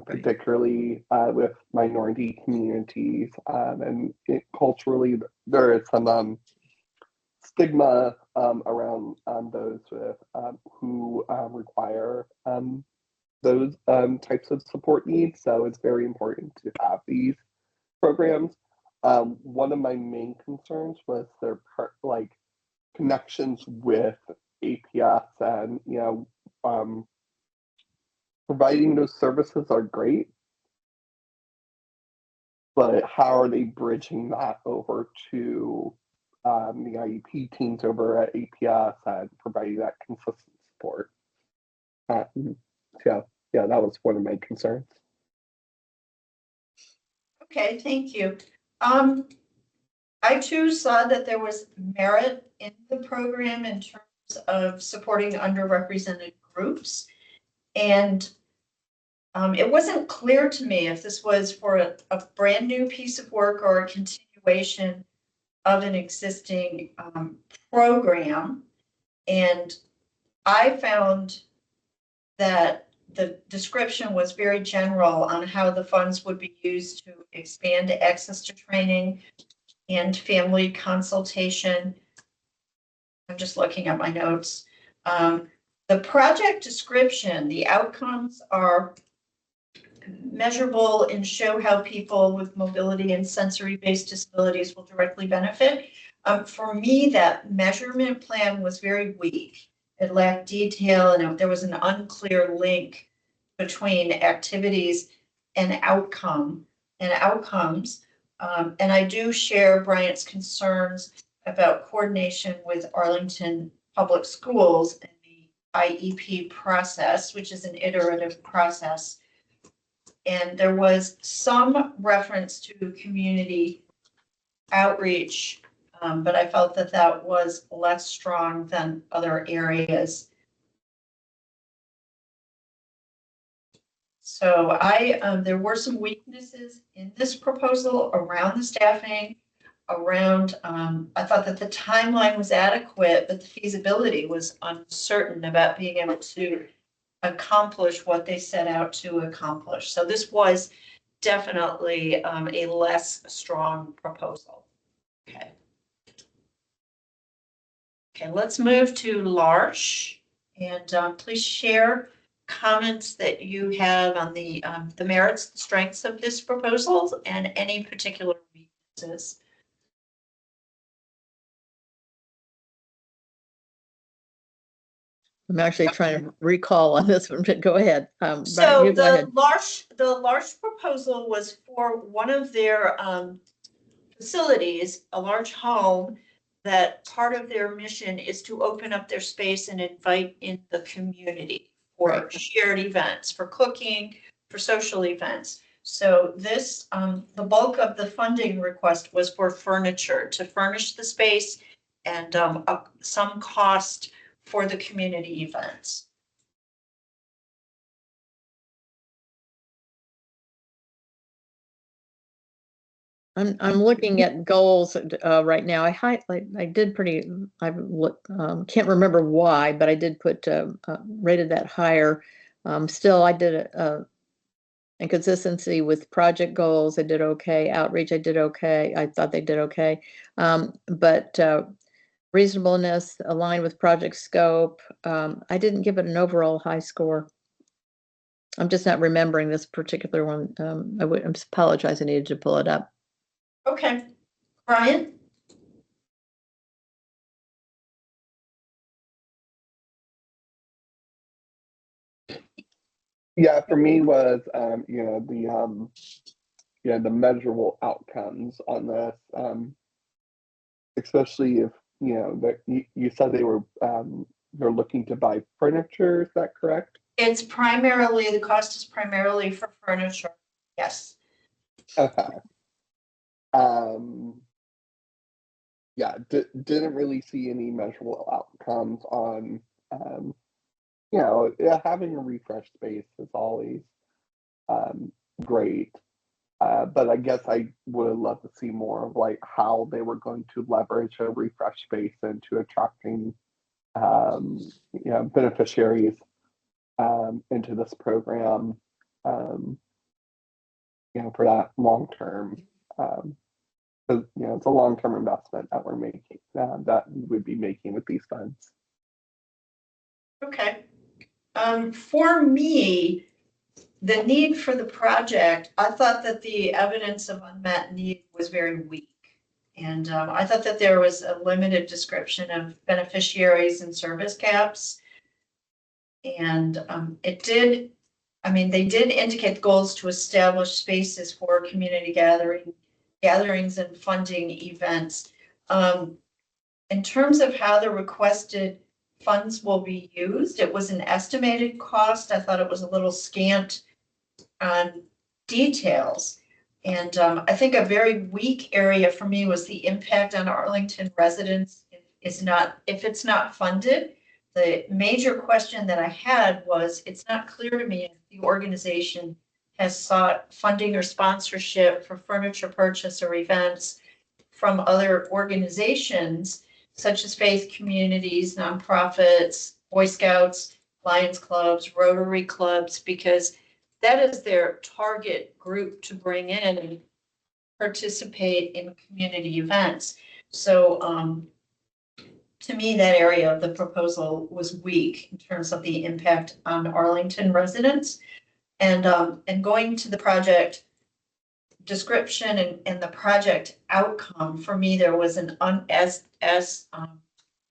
particularly with minority communities, and culturally there is some stigma around those with who require those types of support needs. So it's very important to have these programs. One of my main concerns was their connections with APS, and providing those services are great, but how are they bridging that over to the IEP teams over at APS and providing that consistent support? Yeah, that was one of my concerns. Okay, thank you. I too saw that there was merit in the program in terms of supporting underrepresented groups. And it wasn't clear to me if this was for a brand new piece of work or a continuation of an existing program. And I found that the description was very general on how the funds would be used to expand access to training and family consultation. I'm just looking at my notes. The project description, the outcomes are measurable and show how people with mobility and sensory-based disabilities will directly benefit. For me, that measurement plan was very weak. It lacked detail, and there was an unclear link between activities and outcomes. And I do share Bryant's concerns about coordination with Arlington Public Schools and the IEP process, which is an iterative process. And there was some reference to community outreach But I felt that that was less strong than other areas. So there were some weaknesses in this proposal around the staffing, around, I thought that the timeline was adequate, but the feasibility was uncertain about being able to accomplish what they set out to accomplish. So this was definitely a less strong proposal. Okay. Okay, let's move to L'Arche, and please share comments that you have on the merits, the strengths of this proposal, and any particular weaknesses. I'm actually trying to recall on this one, but go ahead. So you go ahead. the L'Arche proposal was for one of their facilities, a large home, that part of their mission is to open up their space and invite in the community for Right. shared events, for cooking, for social events. So this, the bulk of the funding request was for furniture, to furnish the space, and some cost for the community events. I'm looking at goals right now. I did pretty. Can't remember why, but I did put rated that higher. Still, I did inconsistency with project goals. I did okay. Outreach, I did okay. I thought they did okay, but reasonableness aligned with project scope. I didn't give it an overall high score. I'm just not remembering this particular one. I apologize. I needed to pull it up. Okay, Brian? Yeah, for me was the measurable outcomes on this, especially if that you said they're looking to buy furniture. Is that correct? It's primarily, the cost is primarily for furniture. Yes. Okay. Yeah, didn't really see any measurable outcomes on, having a refresh space is always great. But I guess I would have loved to see more of like how they were going to leverage a refresh space into attracting, beneficiaries into this program, for that long term. Because it's a long term investment that we're making, that we would be making with these funds. Okay. For me, the need for the project, I thought that the evidence of unmet need was very weak. And I thought that there was a limited description of beneficiaries and service caps. And they did indicate goals to establish spaces for community gatherings and funding events. In terms of how the requested funds will be used, it was an estimated cost. I thought it was a little scant on details. And I think a very weak area for me was the impact on Arlington residents if it's not funded. The major question that I had was, it's not clear to me if the organization has sought funding or sponsorship for furniture purchase or events from other organizations, such as faith communities, nonprofits, Boy Scouts, Lions clubs, Rotary clubs, because that is their target group to bring in and participate in community events. So to me, that area of the proposal was weak in terms of the impact on Arlington residents. And going to the project description and the project outcome, for me, there was as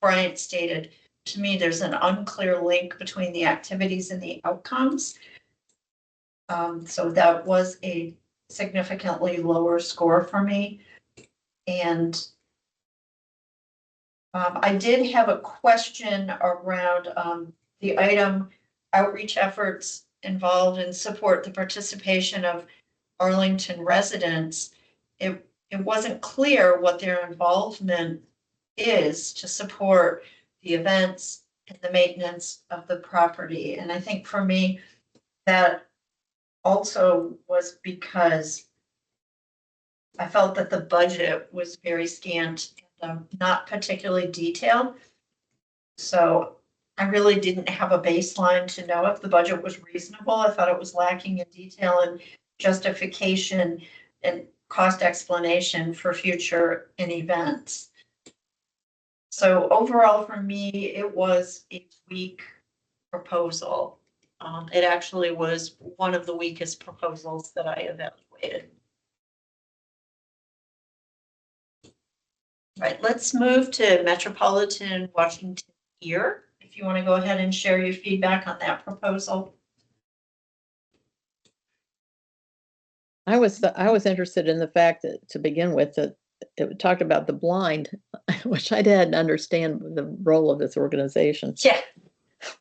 Bryant stated, to me, there's an unclear link between the activities and the outcomes. So that was a significantly lower score for me. And I did have a question around the item outreach efforts involved and support the participation of Arlington residents. It it wasn't clear what their involvement is to support the events and the maintenance of the property. And I think for me, that also was because I felt that the budget was very scant and not particularly detailed. So I really didn't have a baseline to know if the budget was reasonable. I thought it was lacking in detail and justification and cost explanation for future events. So overall, for me, it was a weak proposal. It actually was one of the weakest proposals that I evaluated. Right, let's move to Metropolitan Washington here. If you want to go ahead and share your feedback on that proposal. I was interested in the fact that, to begin with, that it talked about the blind, which I didn't understand the role of this organization. Yeah.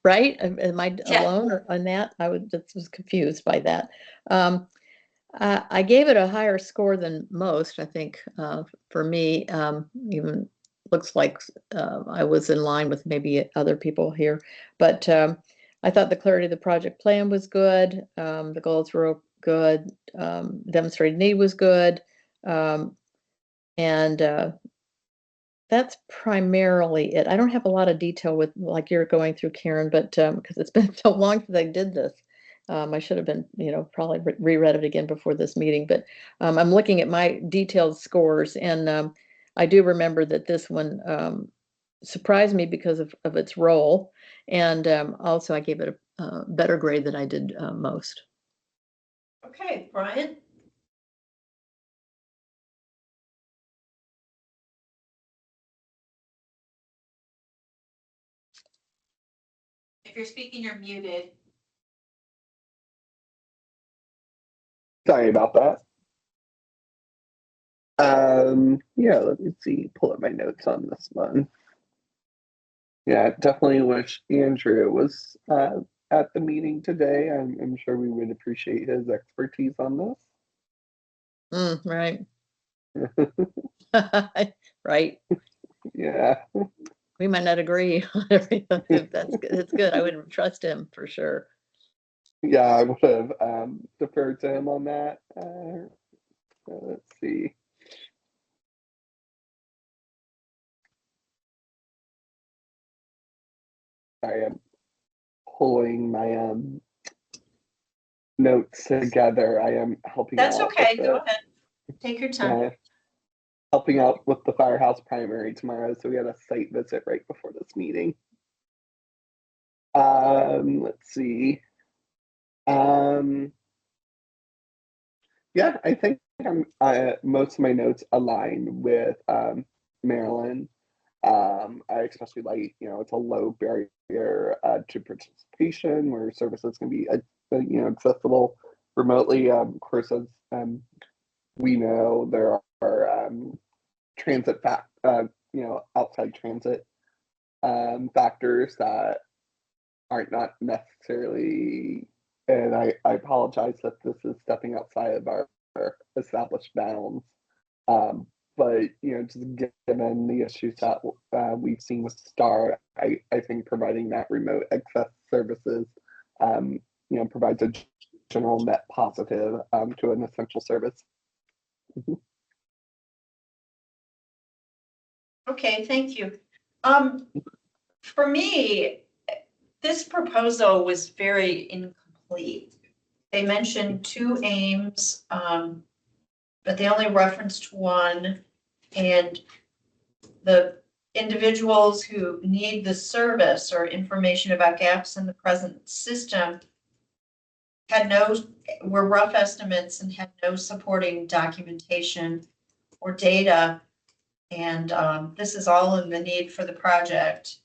Right? Am I Yeah. alone on that? I was confused by that. I gave it a higher score than most, I think, for me. Even looks like I was in line with maybe other people here. But I thought the clarity of the project plan was good. The goals were good. Demonstrated need was good. And that's primarily it. I don't have a lot of detail with, like you're going through, Karen, but because it's been so long since I did this. I should have been, probably reread it again before this meeting, but I'm looking at my detailed scores, and I do remember that this one surprised me because of its role, and also I gave it a better grade than I did most. Okay, Brian. If you're speaking, you're muted. Sorry about that. Yeah, let me see, pull up my notes on this one. Yeah, definitely wish Andrew was at the meeting today. I'm sure we would appreciate his expertise on Right. this. Right. Yeah. We might not agree on everything. That's good. It's good. I would trust him for sure. Yeah, I would have deferred to him on that. Let's see. Sorry, I'm pulling my notes together. I am helping That's out. okay. Go ahead. Take your time. Helping out with the firehouse primary tomorrow, so we had a site visit right before this meeting. Let's see. Yeah, I think most of my notes align with Maryland. I especially like, it's a low barrier to participation where services can be, accessible remotely. Of course, as we know, there are transit outside transit factors that aren't not necessarily, and I apologize that this is stepping outside of our established bounds. But just given the issues that we've seen with STAR, I think providing that remote access services, provides a general net positive to an essential service. Okay, thank you. For me, this proposal was very incomplete. They mentioned 2 aims, but they only referenced 1, and the individuals who need the service or information about gaps in the present system were rough estimates and had no supporting documentation or data. And this is all in the need for the project.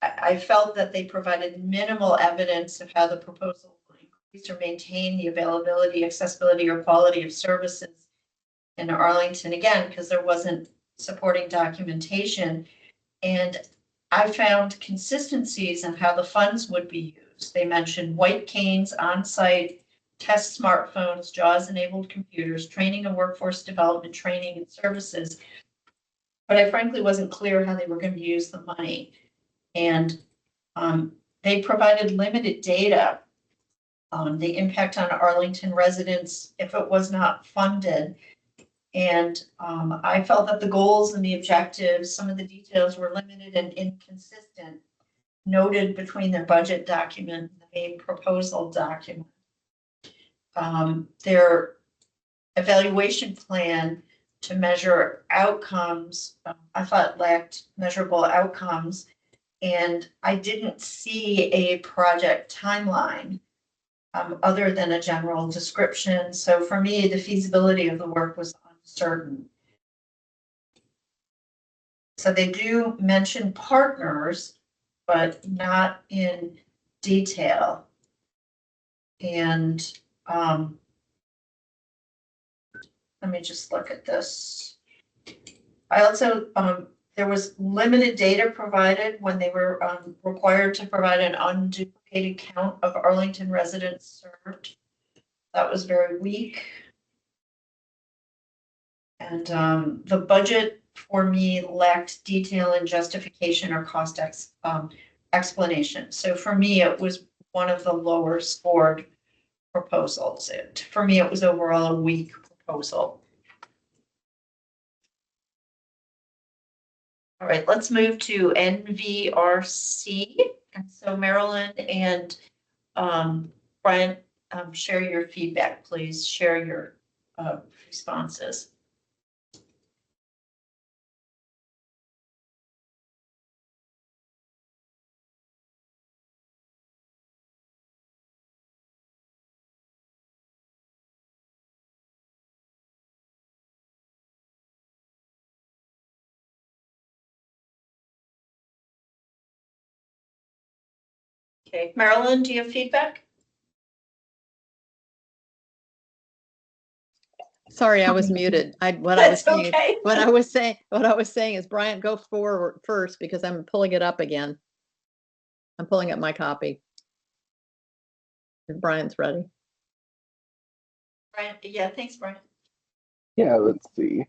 I felt that they provided minimal evidence of how the proposal will increase or maintain the availability, accessibility, or quality of services in Arlington, again, because there wasn't supporting documentation. And I found consistencies in how the funds would be used. They mentioned White Cane's on-site test smartphones, JAWS-enabled computers, training and workforce development, training and services. But I frankly wasn't clear how they were going to use the money. And they provided limited data on the impact on Arlington residents if it was not funded. And I felt that the goals and the objectives, some of the details were limited and inconsistent, noted between their budget document and the main proposal document. Their evaluation plan to measure outcomes, I thought lacked measurable outcomes. And I didn't see a project timeline other than a general description. So for me, the feasibility of the work was uncertain. So they do mention partners, but not in detail. And let me just look at this. I also, there was limited data provided when they were required to provide an unduplicated count of Arlington residents served. That was very weak. And the budget for me lacked detail and justification or cost explanation. So for me, it was one of the lower scored proposals. For me, it was overall a weak proposal. All right, let's move to NVRC. And so Marilyn and Brian, share your feedback, please. Share your responses. Okay, Marilyn, do you have feedback? Sorry, I was muted. What I was saying is, Brian, go forward first because I'm pulling it up again. I'm pulling up my copy. If Brian's ready. Brian, yeah, thanks, Brian. Yeah, let's see.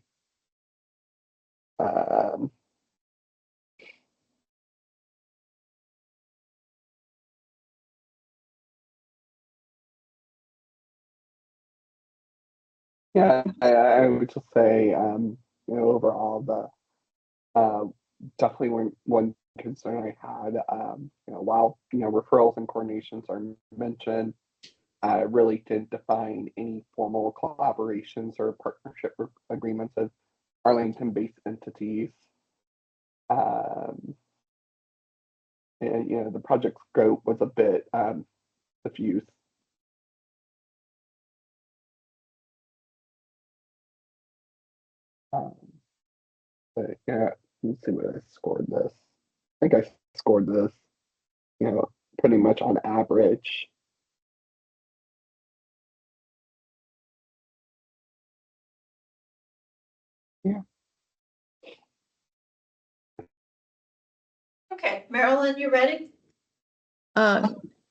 Yeah, I would just say, overall, the definitely one concern I had, while referrals and coordinations are mentioned, I really didn't define any formal collaborations or partnership agreements with Arlington-based entities. And the project scope was a bit diffuse. But yeah, let's see what I scored this. I think I scored this, pretty much on average. Yeah. Okay, Marilyn, you ready?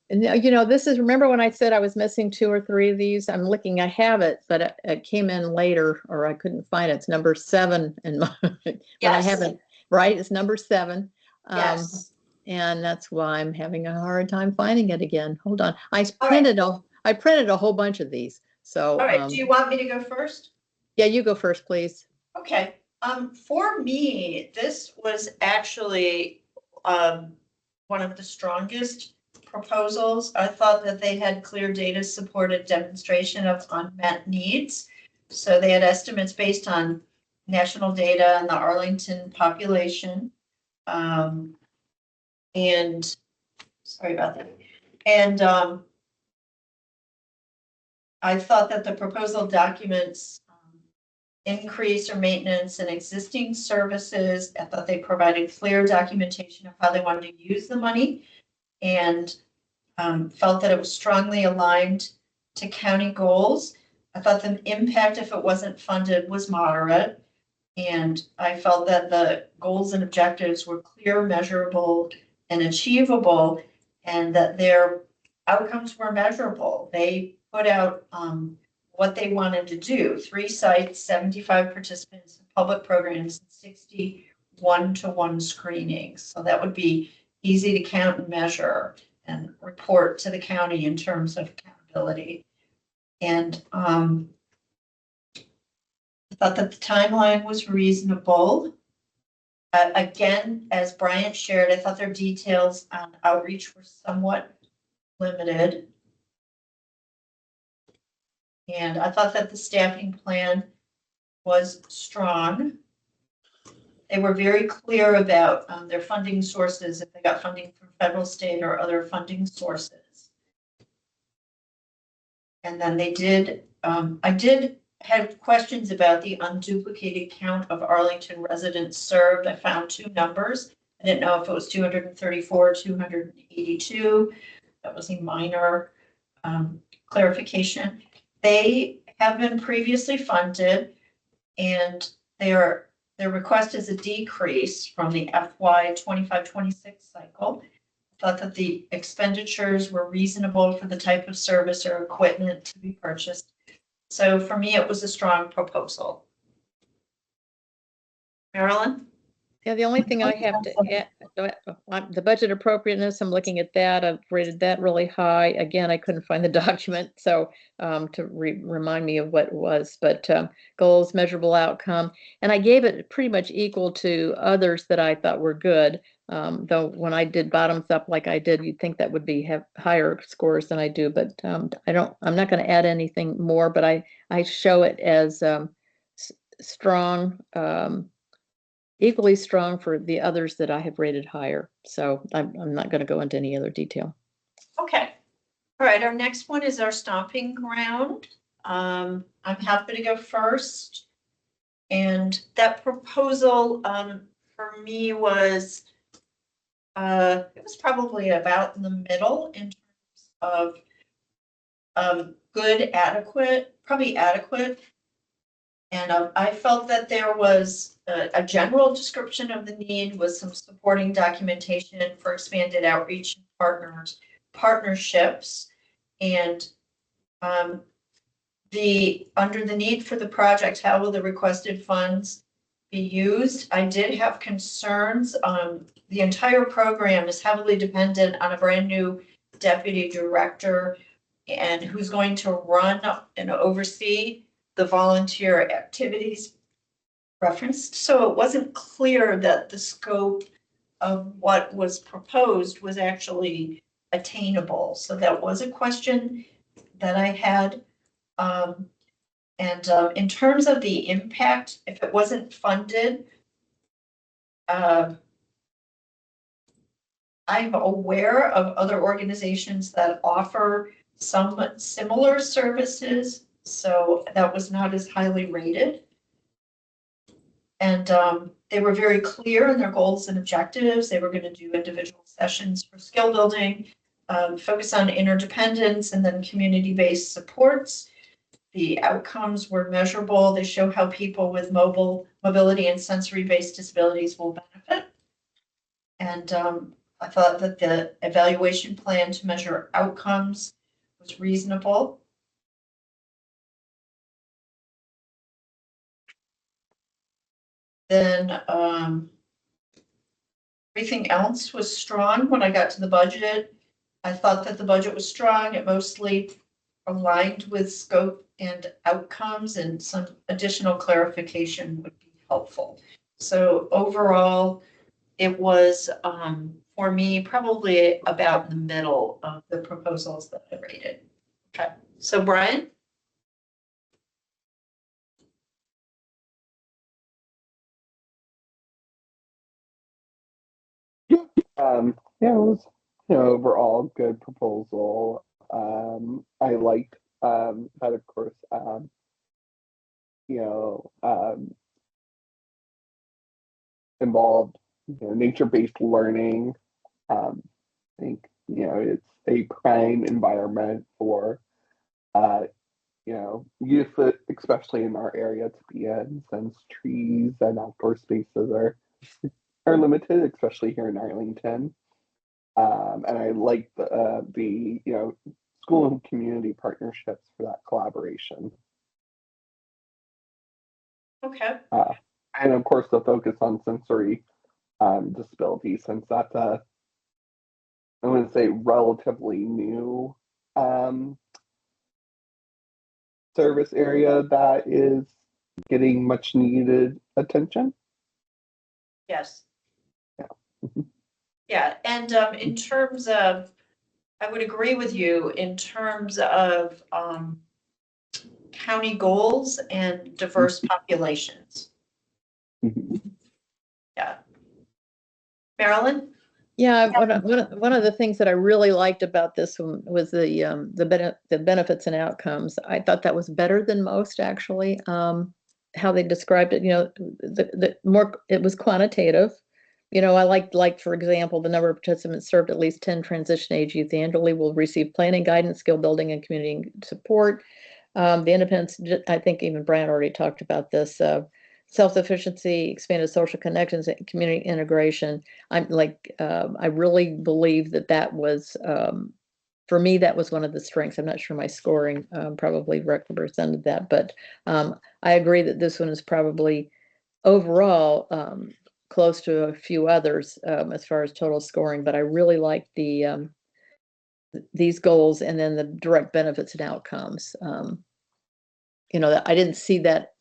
This is, remember when I said I was missing 2 or 3 of these? I'm looking, I have it, but it came in later or I couldn't find it. It's number 7 in my, but I haven't, right? It's number 7. Yes. And that's why I'm having a hard time finding it again. Hold on. I printed a whole bunch of these. So, all right, do you want me to go first? Yeah, you go first, please. Okay. For me, this was actually one of the strongest proposals. I thought that they had clear data supported demonstration of unmet needs. So they had estimates based on national data and the Arlington population. And sorry about that. And I thought that the proposal documents increase or maintenance in existing services. I thought they provided clear documentation of how they wanted to use the money and felt that it was strongly aligned to county goals. I thought the impact, if it wasn't funded, was moderate. And I felt that the goals and objectives were clear, measurable, and achievable, and that their outcomes were measurable. They put out what they wanted to do. 3 sites, 75 participants, public programs, 60 one-to-one screenings. So that would be easy to count and measure and report to the county in terms of accountability. And I thought that the timeline was reasonable. Again, as Bryant shared, I thought their details on outreach were somewhat limited. And I thought that the staffing plan was strong. They were very clear about their funding sources, if they got funding from federal, state, or other funding sources. And then they did, I did have questions about the unduplicated count of Arlington residents served. I found 2 numbers. I didn't know if it was 234, 282. That was a minor clarification. They have been previously funded, and their request is a decrease from the FY 25-26 cycle. I thought that the expenditures were reasonable for the type of service or equipment to be purchased. So for me, it was a strong proposal. Marilyn? Yeah, the only thing I have to add, the budget appropriateness, I'm looking at that. I've rated that really high. Again, I couldn't find the document, so to remind me of what it was, but goals, measurable outcome. And I gave it pretty much equal to others that I thought were good. Though when I did bottoms up like I did, you'd think that would have higher scores than I do, but I'm not going to add anything more, but I show it as strong, equally strong for the others that I have rated higher. So I'm not going to go into any other detail. Okay. All right. Our next one is our stomping ground. I'm happy to go first. And that proposal for me was, it was probably about in the middle in terms of good, adequate, probably adequate. And I felt that there was a general description of the need with some supporting documentation for expanded outreach and partnerships. And under the need for the project, how will the requested funds be used? I did have concerns. The entire program is heavily dependent on a brand new deputy director and who's going to run and oversee the volunteer activities referenced. So it wasn't clear that the scope of what was proposed was actually attainable. So that was a question that I had. In terms of the impact, if it wasn't funded, I'm aware of other organizations that offer some similar services. So that was not as highly rated. And they were very clear in their goals and objectives. They were going to do individual sessions for skill building, focus on interdependence, and then community-based supports. The outcomes were measurable. They show how people with mobility and sensory-based disabilities will benefit. And I thought that the evaluation plan to measure outcomes was reasonable. Then everything else was strong. When I got to the budget, I thought that the budget was strong. It mostly aligned with scope and outcomes, and some additional clarification would be helpful. So overall, it was, for me, probably about in the middle of the proposals that I rated. Okay, so Brian? Yeah, it was, overall good proposal. I liked that, of course, you know, involved, nature-based learning. I think, it's a prime environment for, youth, especially in our area, to be in, since trees and outdoor spaces are limited, especially here in Arlington. And I like the school and community partnerships for that collaboration. Okay. And of course, the focus on sensory disability, since that's a, I would say, relatively new service area that is getting much needed attention. Yes. Yeah. Yeah, and in terms of, I would agree with you in terms of county goals and diverse populations. Mhm. Yeah. Marilyn? Yeah, one of the things that I really liked about this one was the benefits and outcomes. I thought that was better than most, actually. How they described it, the more it was quantitative. I like for example, the number of participants served at least 10 transition age youth annually will receive planning guidance, skill building, and community support. The independence, I think even Brian already talked about this. Self-sufficiency, expanded social connections, and community integration. I really believe that was, for me, that was one of the strengths. I'm not sure my scoring probably represented that, but I agree that this one is probably overall close to a few others as far as total scoring, but I really like these goals and then the direct benefits and outcomes. I didn't see that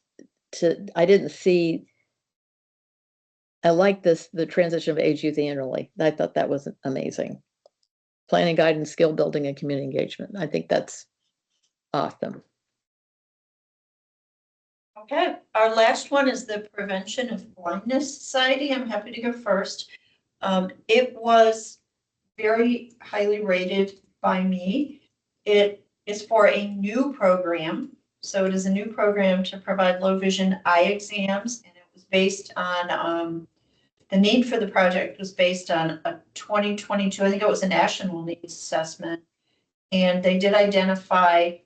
I like the transition of age youth annually. I thought that was amazing. Planning, guidance, skill building, and community engagement. I think that's awesome. Okay, our last one is the Prevention of Blindness Society. I'm happy to go first. It was very highly rated by me. It is for a new program. So it is a new program to provide low vision eye exams, and it was based on the need for the project was based on a 2022, I think it was a national needs assessment. And they did identify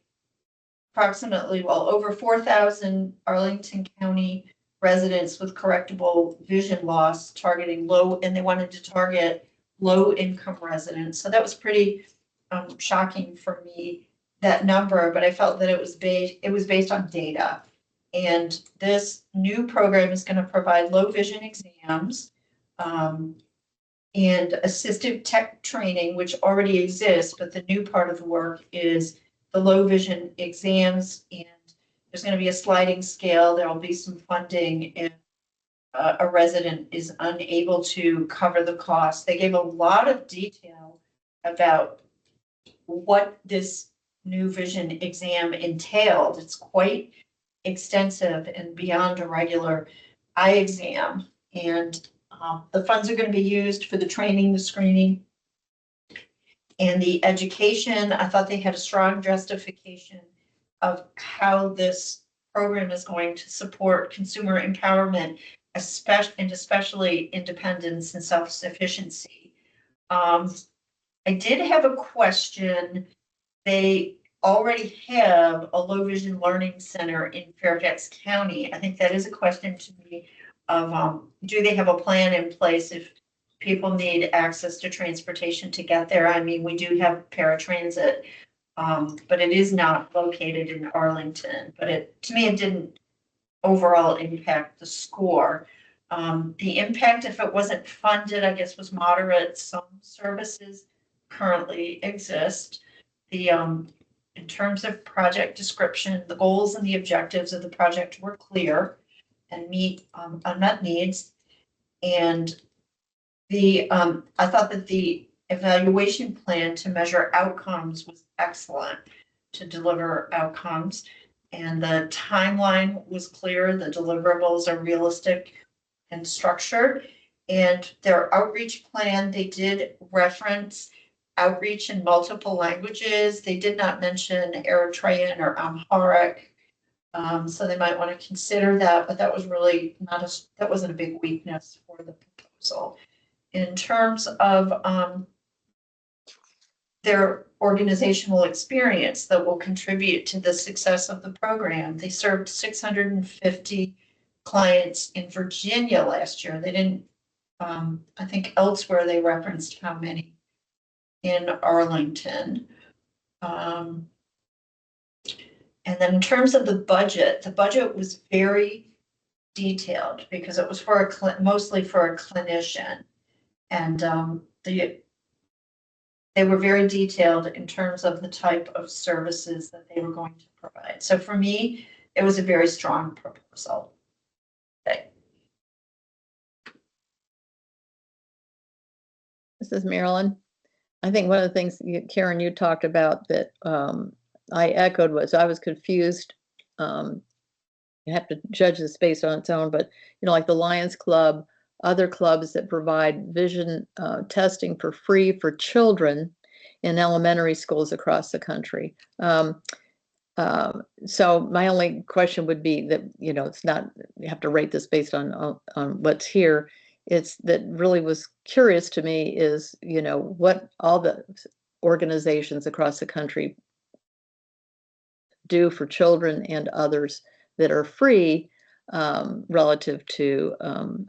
approximately, over 4,000 Arlington County residents with correctable vision loss, targeting and they wanted to target low income residents. So that was pretty shocking for me, that number, but I felt that it was based on data. And this new program is going to provide low vision exams and assistive tech training, which already exists, but the new part of the work is the low vision exams, and there's going to be a sliding scale. There will be some funding if a resident is unable to cover the cost. They gave a lot of detail about what this new vision exam entailed. It's quite extensive and beyond a regular eye exam. And the funds are going to be used for the training, the screening, and the education. I thought they had a strong justification of how this program is going to support consumer empowerment, especially independence and self-sufficiency. I did have a question. They already have a low vision learning center in Fairfax County. I think that is a question to me of do they have a plan in place if people need access to transportation to get there? I mean, we do have paratransit, but it is not located in Arlington. But to me, it didn't overall impact the score. The impact, if it wasn't funded, I guess, was moderate. Some services currently exist. In terms of project description, the goals and the objectives of the project were clear and meet unmet needs. And I thought that the evaluation plan to measure outcomes was excellent to deliver outcomes. And the timeline was clear. The deliverables are realistic and structured. And their outreach plan, they did reference outreach in multiple languages. They did not mention Eritrean or Amharic. So they might want to consider that, but that was really that wasn't a big weakness for the proposal. In terms of their organizational experience that will contribute to the success of the program, they served 650 clients in Virginia last year. They didn't, I think elsewhere they referenced how many in Arlington. And then in terms of the budget was very detailed because it was for mostly for a clinician. And they were very detailed in terms of the type of services that they were going to provide. So for me, it was a very strong proposal. Okay. This is Marilyn. I think one of the things, Karen, you talked about that I echoed was I was confused. You have to judge this based on its own, but like the Lions Club, other clubs that provide vision testing for free for children in elementary schools across the country. So my only question would be that, it's not, you have to rate this based on what's here. It's that really was curious to me is, what all the organizations across the country do for children and others that are free relative to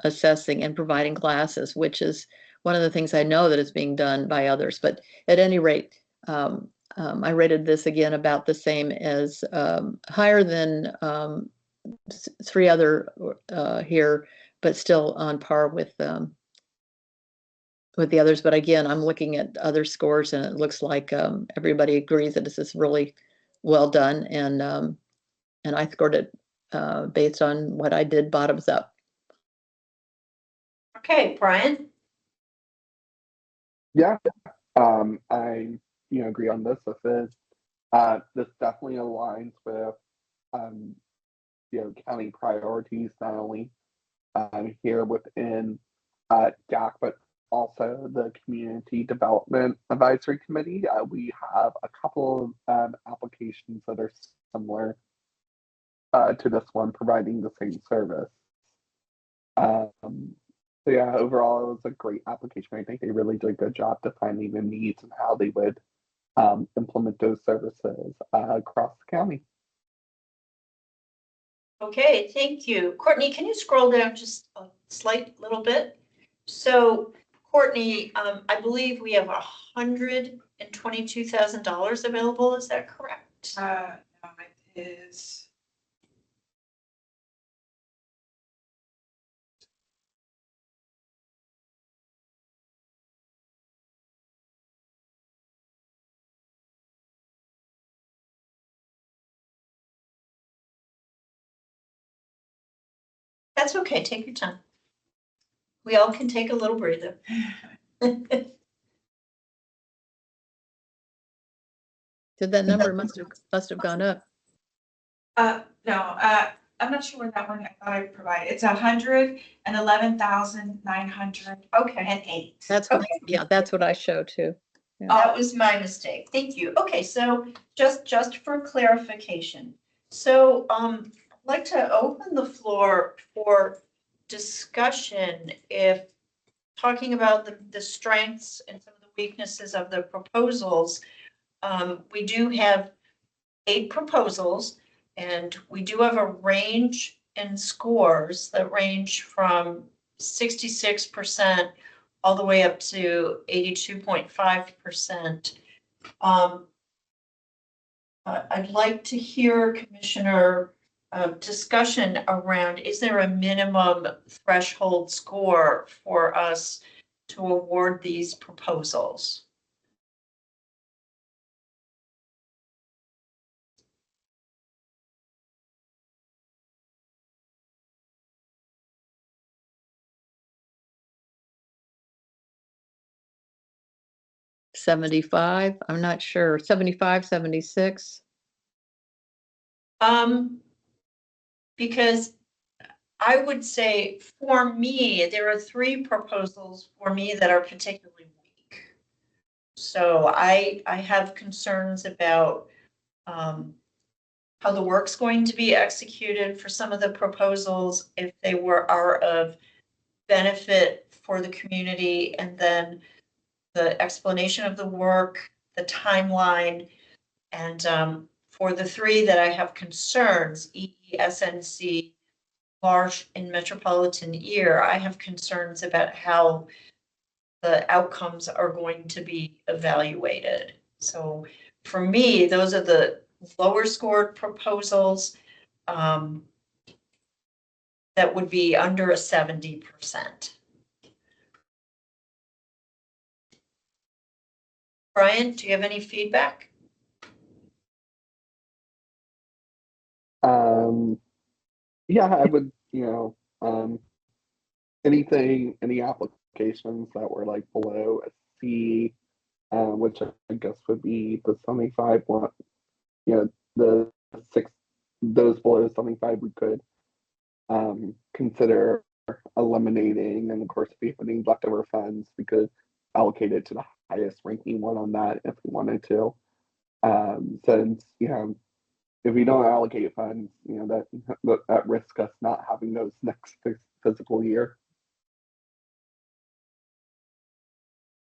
assessing and providing classes, which is one of the things I know that is being done by others. But at any rate, I rated this again about the same as higher than 3 other here, but still on par with the others. But again, I'm looking at other scores, and it looks like everybody agrees that this is really well done, and I scored it based on what I did bottoms up. Okay, Brian. Yeah, I agree on this. This definitely aligns with county priorities, not only here within DAC, but also the Community Development Advisory Committee. We have a couple of applications that are similar to this one, providing the same service. So yeah, overall, it was a great application. I think they really did a good job defining the needs and how they would implement those services across the county. Okay, thank you. Courtney, can you scroll down just a slight little bit? So Courtney, I believe we have $122,000 available. Is that correct? No, it is. That's okay. Take your time. We all can take a little breather. So that number must have gone up. No, I'm not sure where that one I provided. It's 111,908. Okay. That's what, yeah, that's what I show too. Yeah. That was my mistake. Thank you. Okay, so just for clarification. So I'd like to open the floor for discussion if talking about the strengths and some of the weaknesses of the proposals. We do have 8 proposals, and we do have a range in scores that range from 66% all the way up to 82.5%. I'd like to hear Commissioner discussion around, is there a minimum threshold score for us to award these proposals? $75, I'm not sure, 75, 76. Because I would say for me, there are 3 proposals for me that are particularly weak. So I have concerns about how the work's going to be executed for some of the proposals, if they are of benefit for the community, and then the explanation of the work, the timeline, and for the 3 that I have concerns, EESNC, large and metropolitan ear, I have concerns about how the outcomes are going to be evaluated. So for me, those are the lower scored proposals. That would be under a 70%. Brian, do you have any feedback? Yeah, I would, any applications that were like below a C, which I guess would be the 75 one, the those below 75 we could consider eliminating, and of course, if we have any leftover funds, we could allocate it to the highest ranking one on that if we wanted to. Since if we don't allocate funds, that risks us not having those next fiscal year.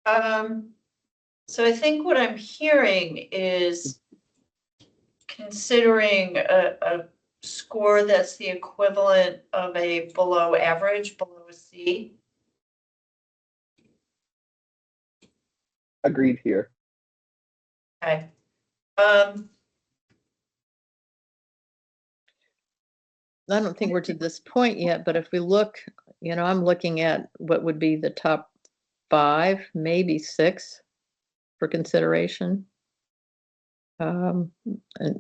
So I think what I'm hearing is considering a score that's the equivalent of a below average, below a C. Agreed here. Okay. I don't think we're to this point yet, but if we look, I'm looking at what would be the top 5, maybe 6 for consideration. And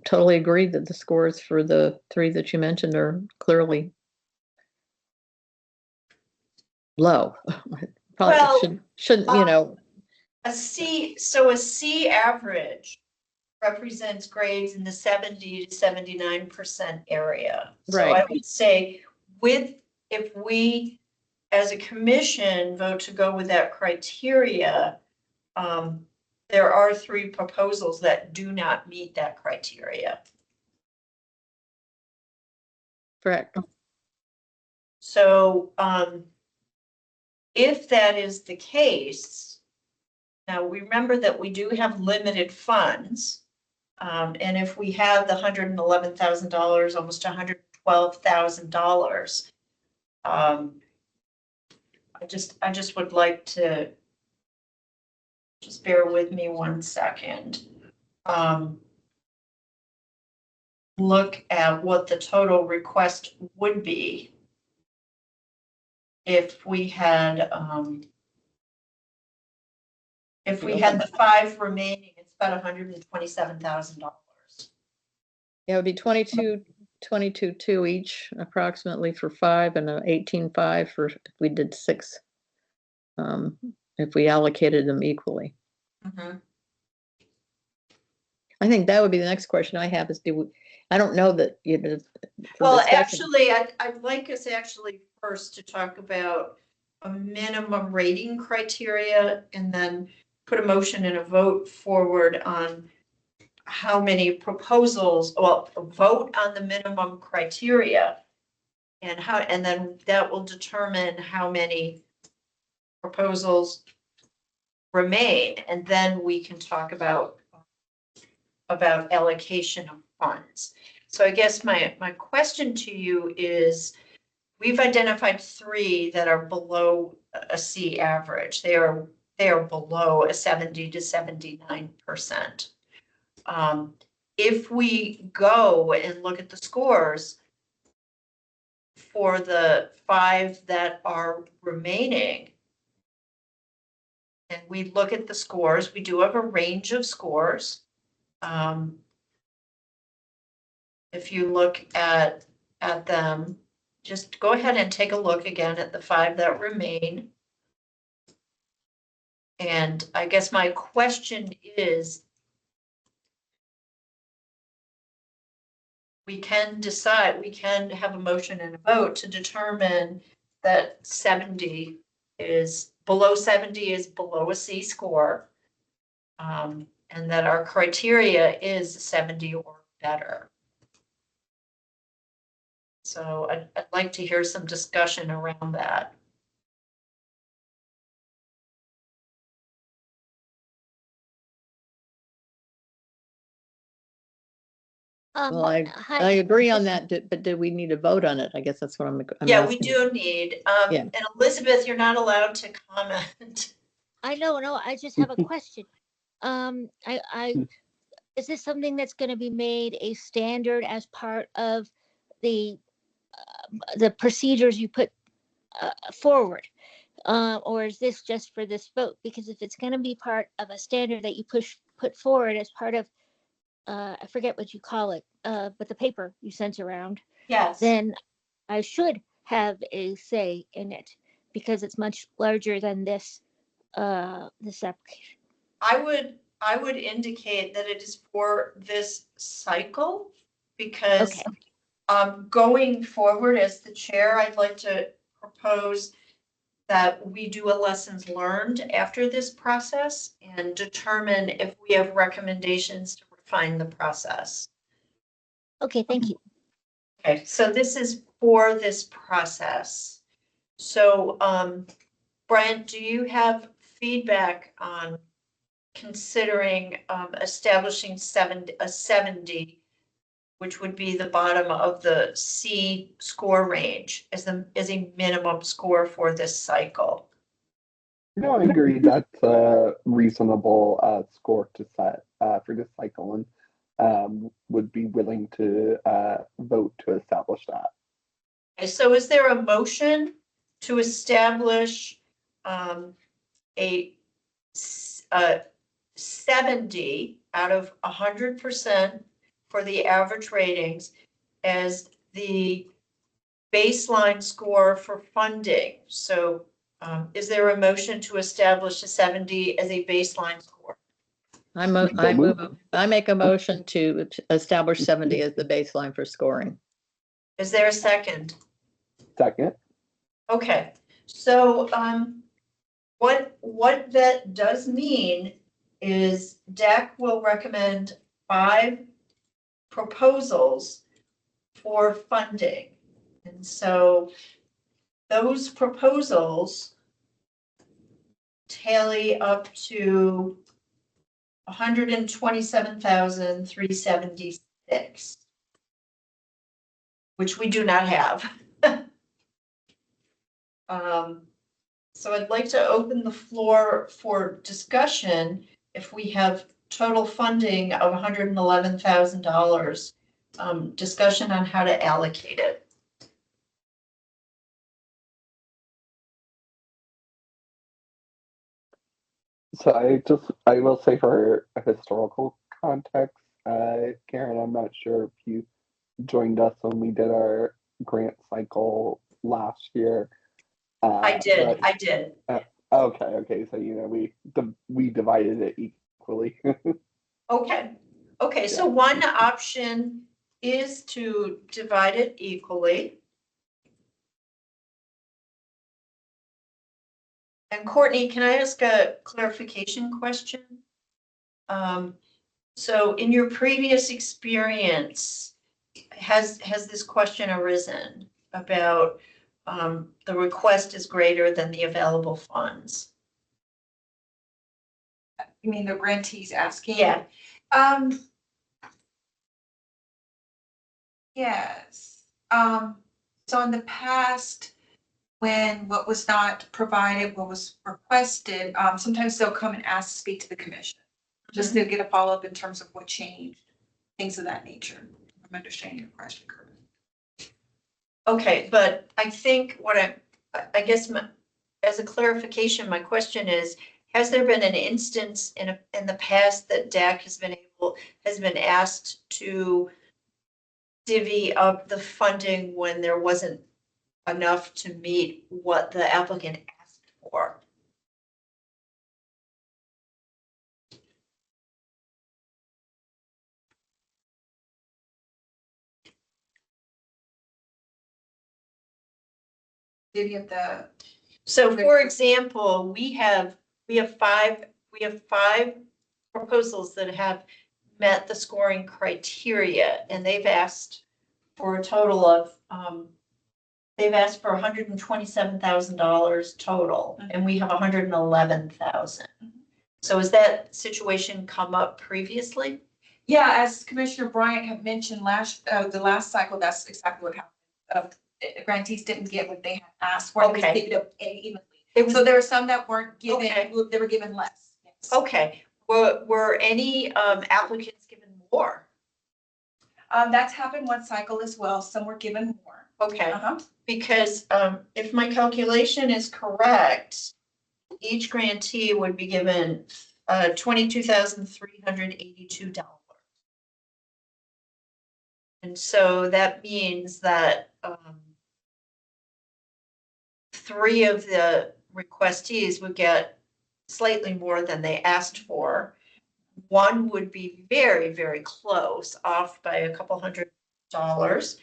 totally agree that the scores for the 3 that you mentioned are clearly low. Probably Well, shouldn't. A C average represents grades in the 70 to 79% area. So Right. I would say if we as a commission vote to go with that criteria, there are 3 proposals that do not meet that criteria. Correct. So if that is the case, now remember that we do have limited funds. And if we have the $111,000, almost $112,000, I just would like to just bear with me one second. Look at what the total request would be if we had the 5 remaining. It's about $127,000. Yeah, it would be 22.2 each approximately for 5 and 18.5 for if we did 6. If we allocated them equally. Mm-hmm. I think that would be the next question I have is I don't know that Well, actually, I'd like us actually first to talk about a minimum rating criteria and then put a motion and a vote forward on how many proposals, well, vote on the minimum criteria and then that will determine how many proposals remain. And then we can talk about allocation of funds. So I guess my question to you is, we've identified 3 that are below a C average. They are below a 70 to 79%. If we go and look at the scores for the 5 that are remaining, and we look at the scores, we do have a range of scores. If you look at them, just go ahead and take a look again at the 5 that remain. And I guess my question is, we can have a motion and a vote to determine that 70 is below a C score. And that our criteria is 70 or better. So I'd like to hear some discussion around that. Well, I agree on that, but do we need to vote on it? I guess that's what I'm Yeah, asking. we do need, Yeah. and Elizabeth, you're not allowed to comment. I know, no, I just have a question. I is this something that's going to be made a standard as part of the procedures you put forward? Or is this just for this vote? Because if it's going to be part of a standard that you put forward as part of, I forget what you call it, but the paper you sent around, Yes. then I should have a say in it because it's much larger than this application. I would indicate that it is for this cycle because Okay. going forward as the chair, I'd like to propose that we do a lessons learned after this process and determine if we have recommendations to refine the process. Okay, thank you. Okay, so this is for this process. So, Brian, do you have feedback on considering establishing a 70, which would be the bottom of the C score range as a minimum score for this cycle? No, I agree. That's a reasonable score to set for this cycle, and would be willing to vote to establish that. Okay, so is there a motion to establish a 70 out of 100% for the average ratings as the baseline score for funding? So is there a motion to establish a 70 as a baseline score? I make a motion to establish 70 as the baseline for scoring. Is there a second? Second. Okay, so what that does mean is DAC will recommend 5 proposals for funding. And so those proposals tally up to 127,376, which we do not have. So I'd like to open the floor for discussion. If we have total funding of $111,000, discussion on how to allocate it. So I will say for a historical context, Karen, I'm not sure if you joined us when we did our grant cycle last year. I did. Okay. So we divided it equally. Okay. So one option is to divide it equally. And Courtney, can I ask a clarification question? So in your previous experience, has this question arisen about the request is greater than the available funds? You mean the grantees asking? Yeah. Yes. So in the past, when what was not provided, what was requested, sometimes they'll come and ask to speak to the commission, just to get a follow-up in terms of what changed, things of that nature. I'm understanding your question correctly. Okay, but I think I guess as a clarification, my question is, has there been an instance in the past that DAC has been asked to divvy up the funding when there wasn't enough to meet what the applicant asked for? Divvy up the. So for example, we have 5 proposals that have met the scoring criteria, and they've asked for a total of they've asked for $127,000 total, and we have 111,000. So has that situation come up previously? Yeah, as Commissioner Bryant had mentioned the last cycle, that's exactly what happened. Grantees didn't get what they had asked for. Okay. It was divided up evenly. So there were some that weren't given, Okay. they were given less. Yes. Okay, were any applicants given more. That's happened one cycle as well. Some were given more. Okay, Uh-huh. because if my calculation is correct, each grantee would be given $22,382. And so that means that 3 of the requestees would get slightly more than they asked for. 1 would be very, very close, off by a couple $100.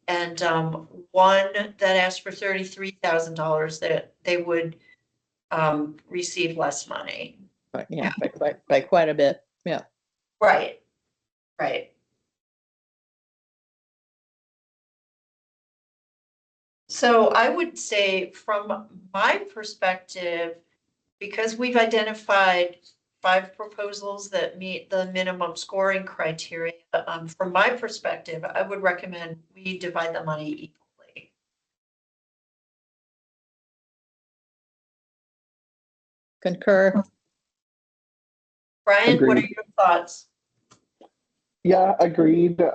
And 1 that asked for $33,000, that they would receive less money. But yeah, by quite a bit. Yeah. Right, right. So I would say from my perspective, because we've identified 5 proposals that meet the minimum scoring criteria, from my perspective, I would recommend we divide the money equally. Concur. Brian, what are Agreed. your thoughts? Yeah, agreed. It's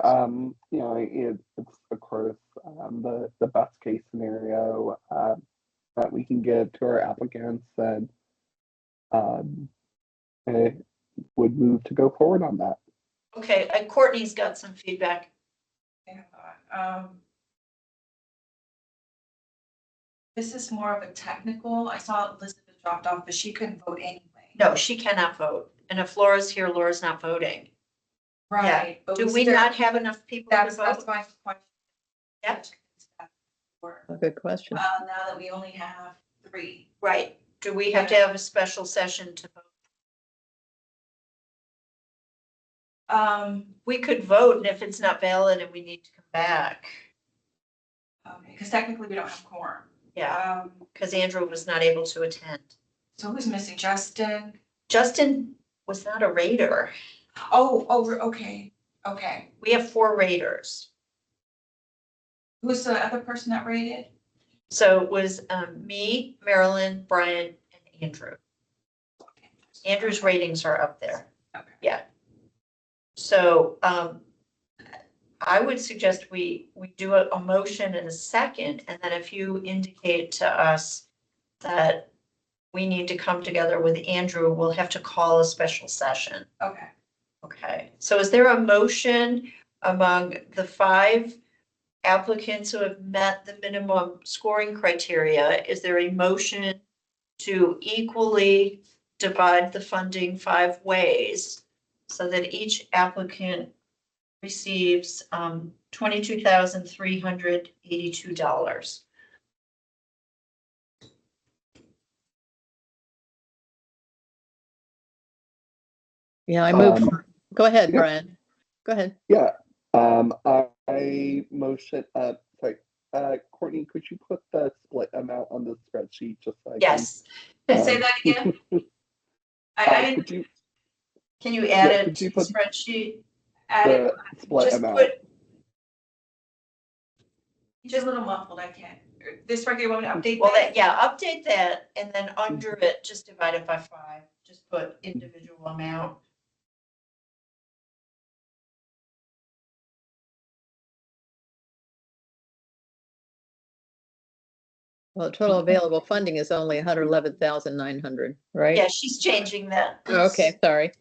of course the best case scenario that we can give to our applicants, and I would move to go forward on that. Okay, Courtney's got some feedback. This is more of a technical. I saw Elizabeth dropped off, but she couldn't vote anyway. No, she cannot vote. And if Laura's here, Laura's not voting. Right. But Do we still- not have enough people to That's vote? my question. Yep. A good question. Now that we only have 3. Right. Do we have to have a special session to vote? We could vote, and if it's not valid and we need to come back. Okay, because technically we don't have quorum. Yeah, because Andrew was not able to attend. So who's missing? Justin? Justin was not a raider. Oh, okay. We have 4 raiders. Who's the other person that rated? So it was me, Marilyn, Brian, and Andrew. Andrew's ratings are up there. Okay. Yeah. So I would suggest we do a motion in a second, and then if you indicate to us that we need to come together with Andrew, we'll have to call a special session. Okay. Okay, so is there a motion among the 5 applicants who have met the minimum scoring criteria? Is there a motion to equally divide the funding 5 ways so that each applicant receives $22,382? Yeah, I moved. Go ahead, yeah. Brian. Go ahead. Yeah, I motion. Sorry, Courtney, could you put the split amount on the spreadsheet just so I Yes. Say that again. I didn't. could you Can you add Yeah, it could to you the put spreadsheet? Add it. the split Just amount? put, Just a little muffled. I can't. This right here, want me to update? well, that? update that, and then under it, just divide it by 5. Just put individual amount. Well, total available funding is only 111,900, right? Yeah, she's changing that. Okay, sorry.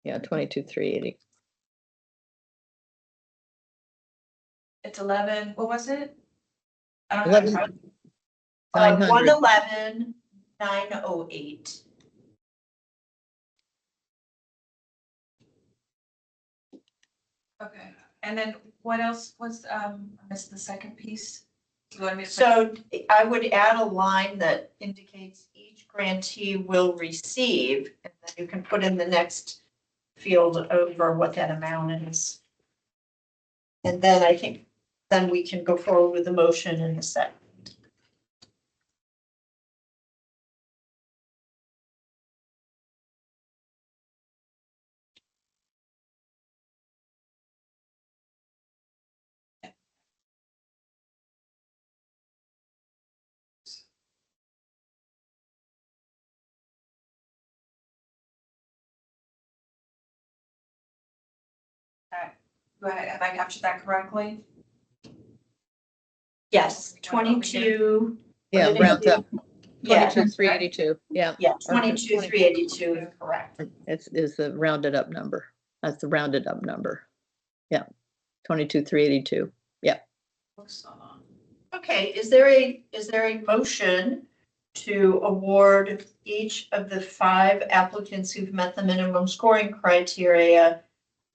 Yeah, 22,380. It's 11. What was it? I don't 11. have. 900. 111,908. Okay. And then what else was, I missed the second piece. You want me to? So I would add a line that indicates each grantee will receive, and then you can put in the next field over what that amount is. And then I think, then we can go forward with the motion in a second. Have I captured that correctly? Yes, 22. what Yeah, did I round do? up, Yeah, 22,382, yeah. yeah, Or 22,382 is correct. is the rounded up number. That's the rounded up number. Yeah, 22,382. Yeah. Okay, is there a motion to award each of the 5 applicants who've met the minimum scoring criteria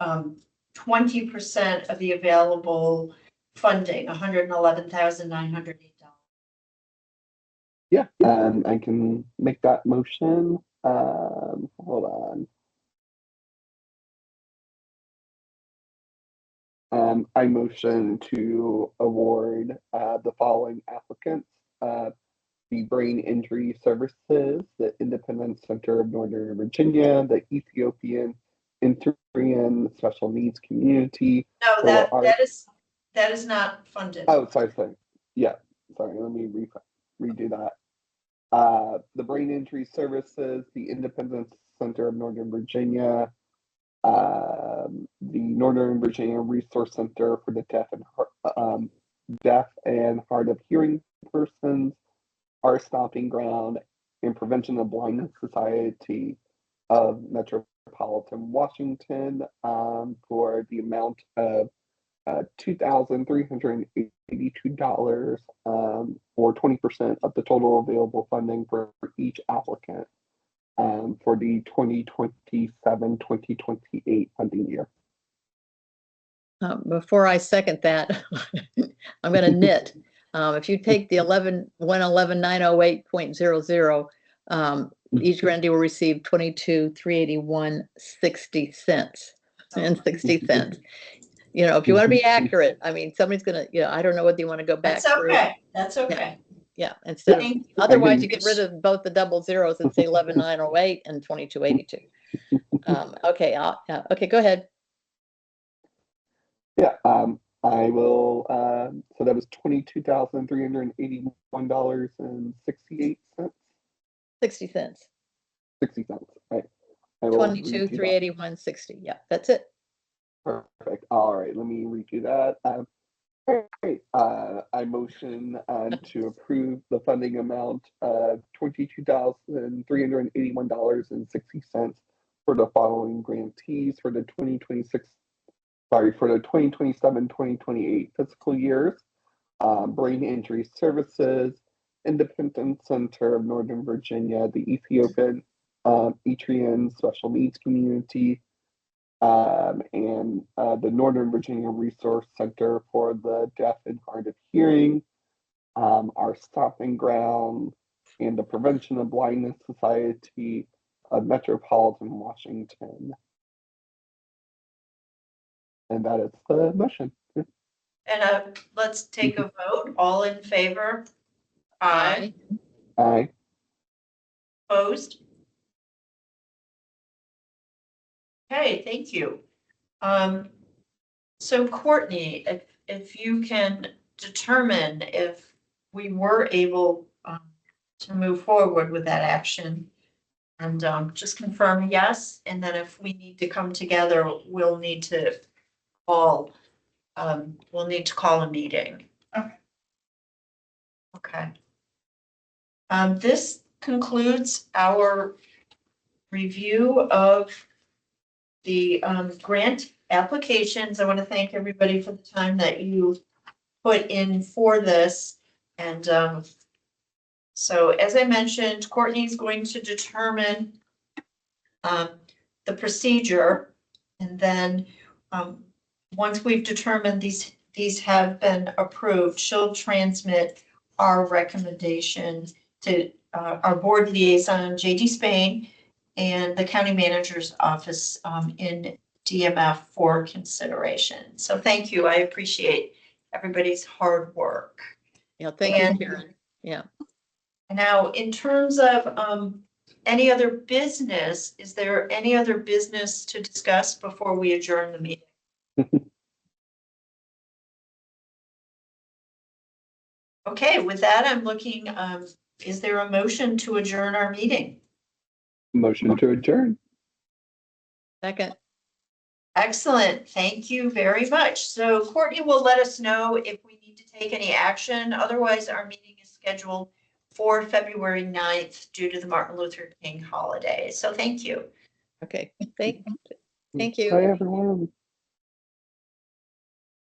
20% of the available funding, $111,908? Yeah, I can make that motion. Hold on. I motion to award the following applicants. The Brain Injury Services, the Independent Center of Northern Virginia, the Ethiopian Interrian Special Needs Community. No, for our- that is not funded. Oh, sorry. Yeah, sorry, let me redo that. The Brain Injury Services, the Independent Center of Northern Virginia, the Northern Virginia Resource Center for the Deaf and Hard of Hearing Persons, Our Stomping Ground, and Prevention of Blindness Society of Metropolitan Washington, for the amount of $2,382, or 20% of the total available funding for each applicant, for the 2027-2028 funding year. Before I second that, I'm going to knit. If you take the 111,908.00, each grantee will receive 22,381.60 cents and 60 cents. You know, if you want to be accurate, I mean, somebody's going to, you know, I don't know whether you want to go back That's through. okay, that's okay. Yeah, instead of, Thank you. otherwise you get rid of both the double zeros and say 11,908 and 2282. Okay, okay, go ahead. Yeah, I will, so that was $22,381.68. 60 cents. 60 cents, right? I will redo that. 22,381.60. Yeah, that's it. Perfect. All right, let me redo that. Great. I motion to approve the funding amount of $22,381.60 for the following grantees for the 2027-2028 fiscal years. Brain Injury Services, Independent Center of Northern Virginia, the Ethiopian Eritrean Special Needs Community, and the Northern Virginia Resource Center for the Deaf and Hard of Hearing, Our Stomping Ground, and the Prevention of Blindness Society of Metropolitan Washington. And that is the motion. And let's take a vote. All in favor? Aye. Aye. Opposed? Okay, thank you. So Courtney, if you can determine if we were able to move forward with that action, and just confirm yes, and then if we need to come together, we'll need to call a meeting. Okay. Okay. This concludes our review of the grant applications. I want to thank everybody for the time that you put in for this. And so as I mentioned, Courtney's going to determine the procedure. And then once we've determined these have been approved, she'll transmit our recommendation to our board liaison, JD Spain, and the county manager's office in DMF for consideration. So thank you. I appreciate everybody's hard work. Yeah, thank you, Karen. Yeah. Now, in terms of any other business, is there any other business to discuss before we adjourn the meeting? Okay, with that, I'm looking, is there a motion to adjourn our meeting? Motion to adjourn. Second. Excellent. Thank you very much. So Courtney will let us know if we need to take any action. Otherwise, our meeting is scheduled for February 9th due to the Martin Luther King holiday. So thank you. Okay, thank you. Bye, everyone.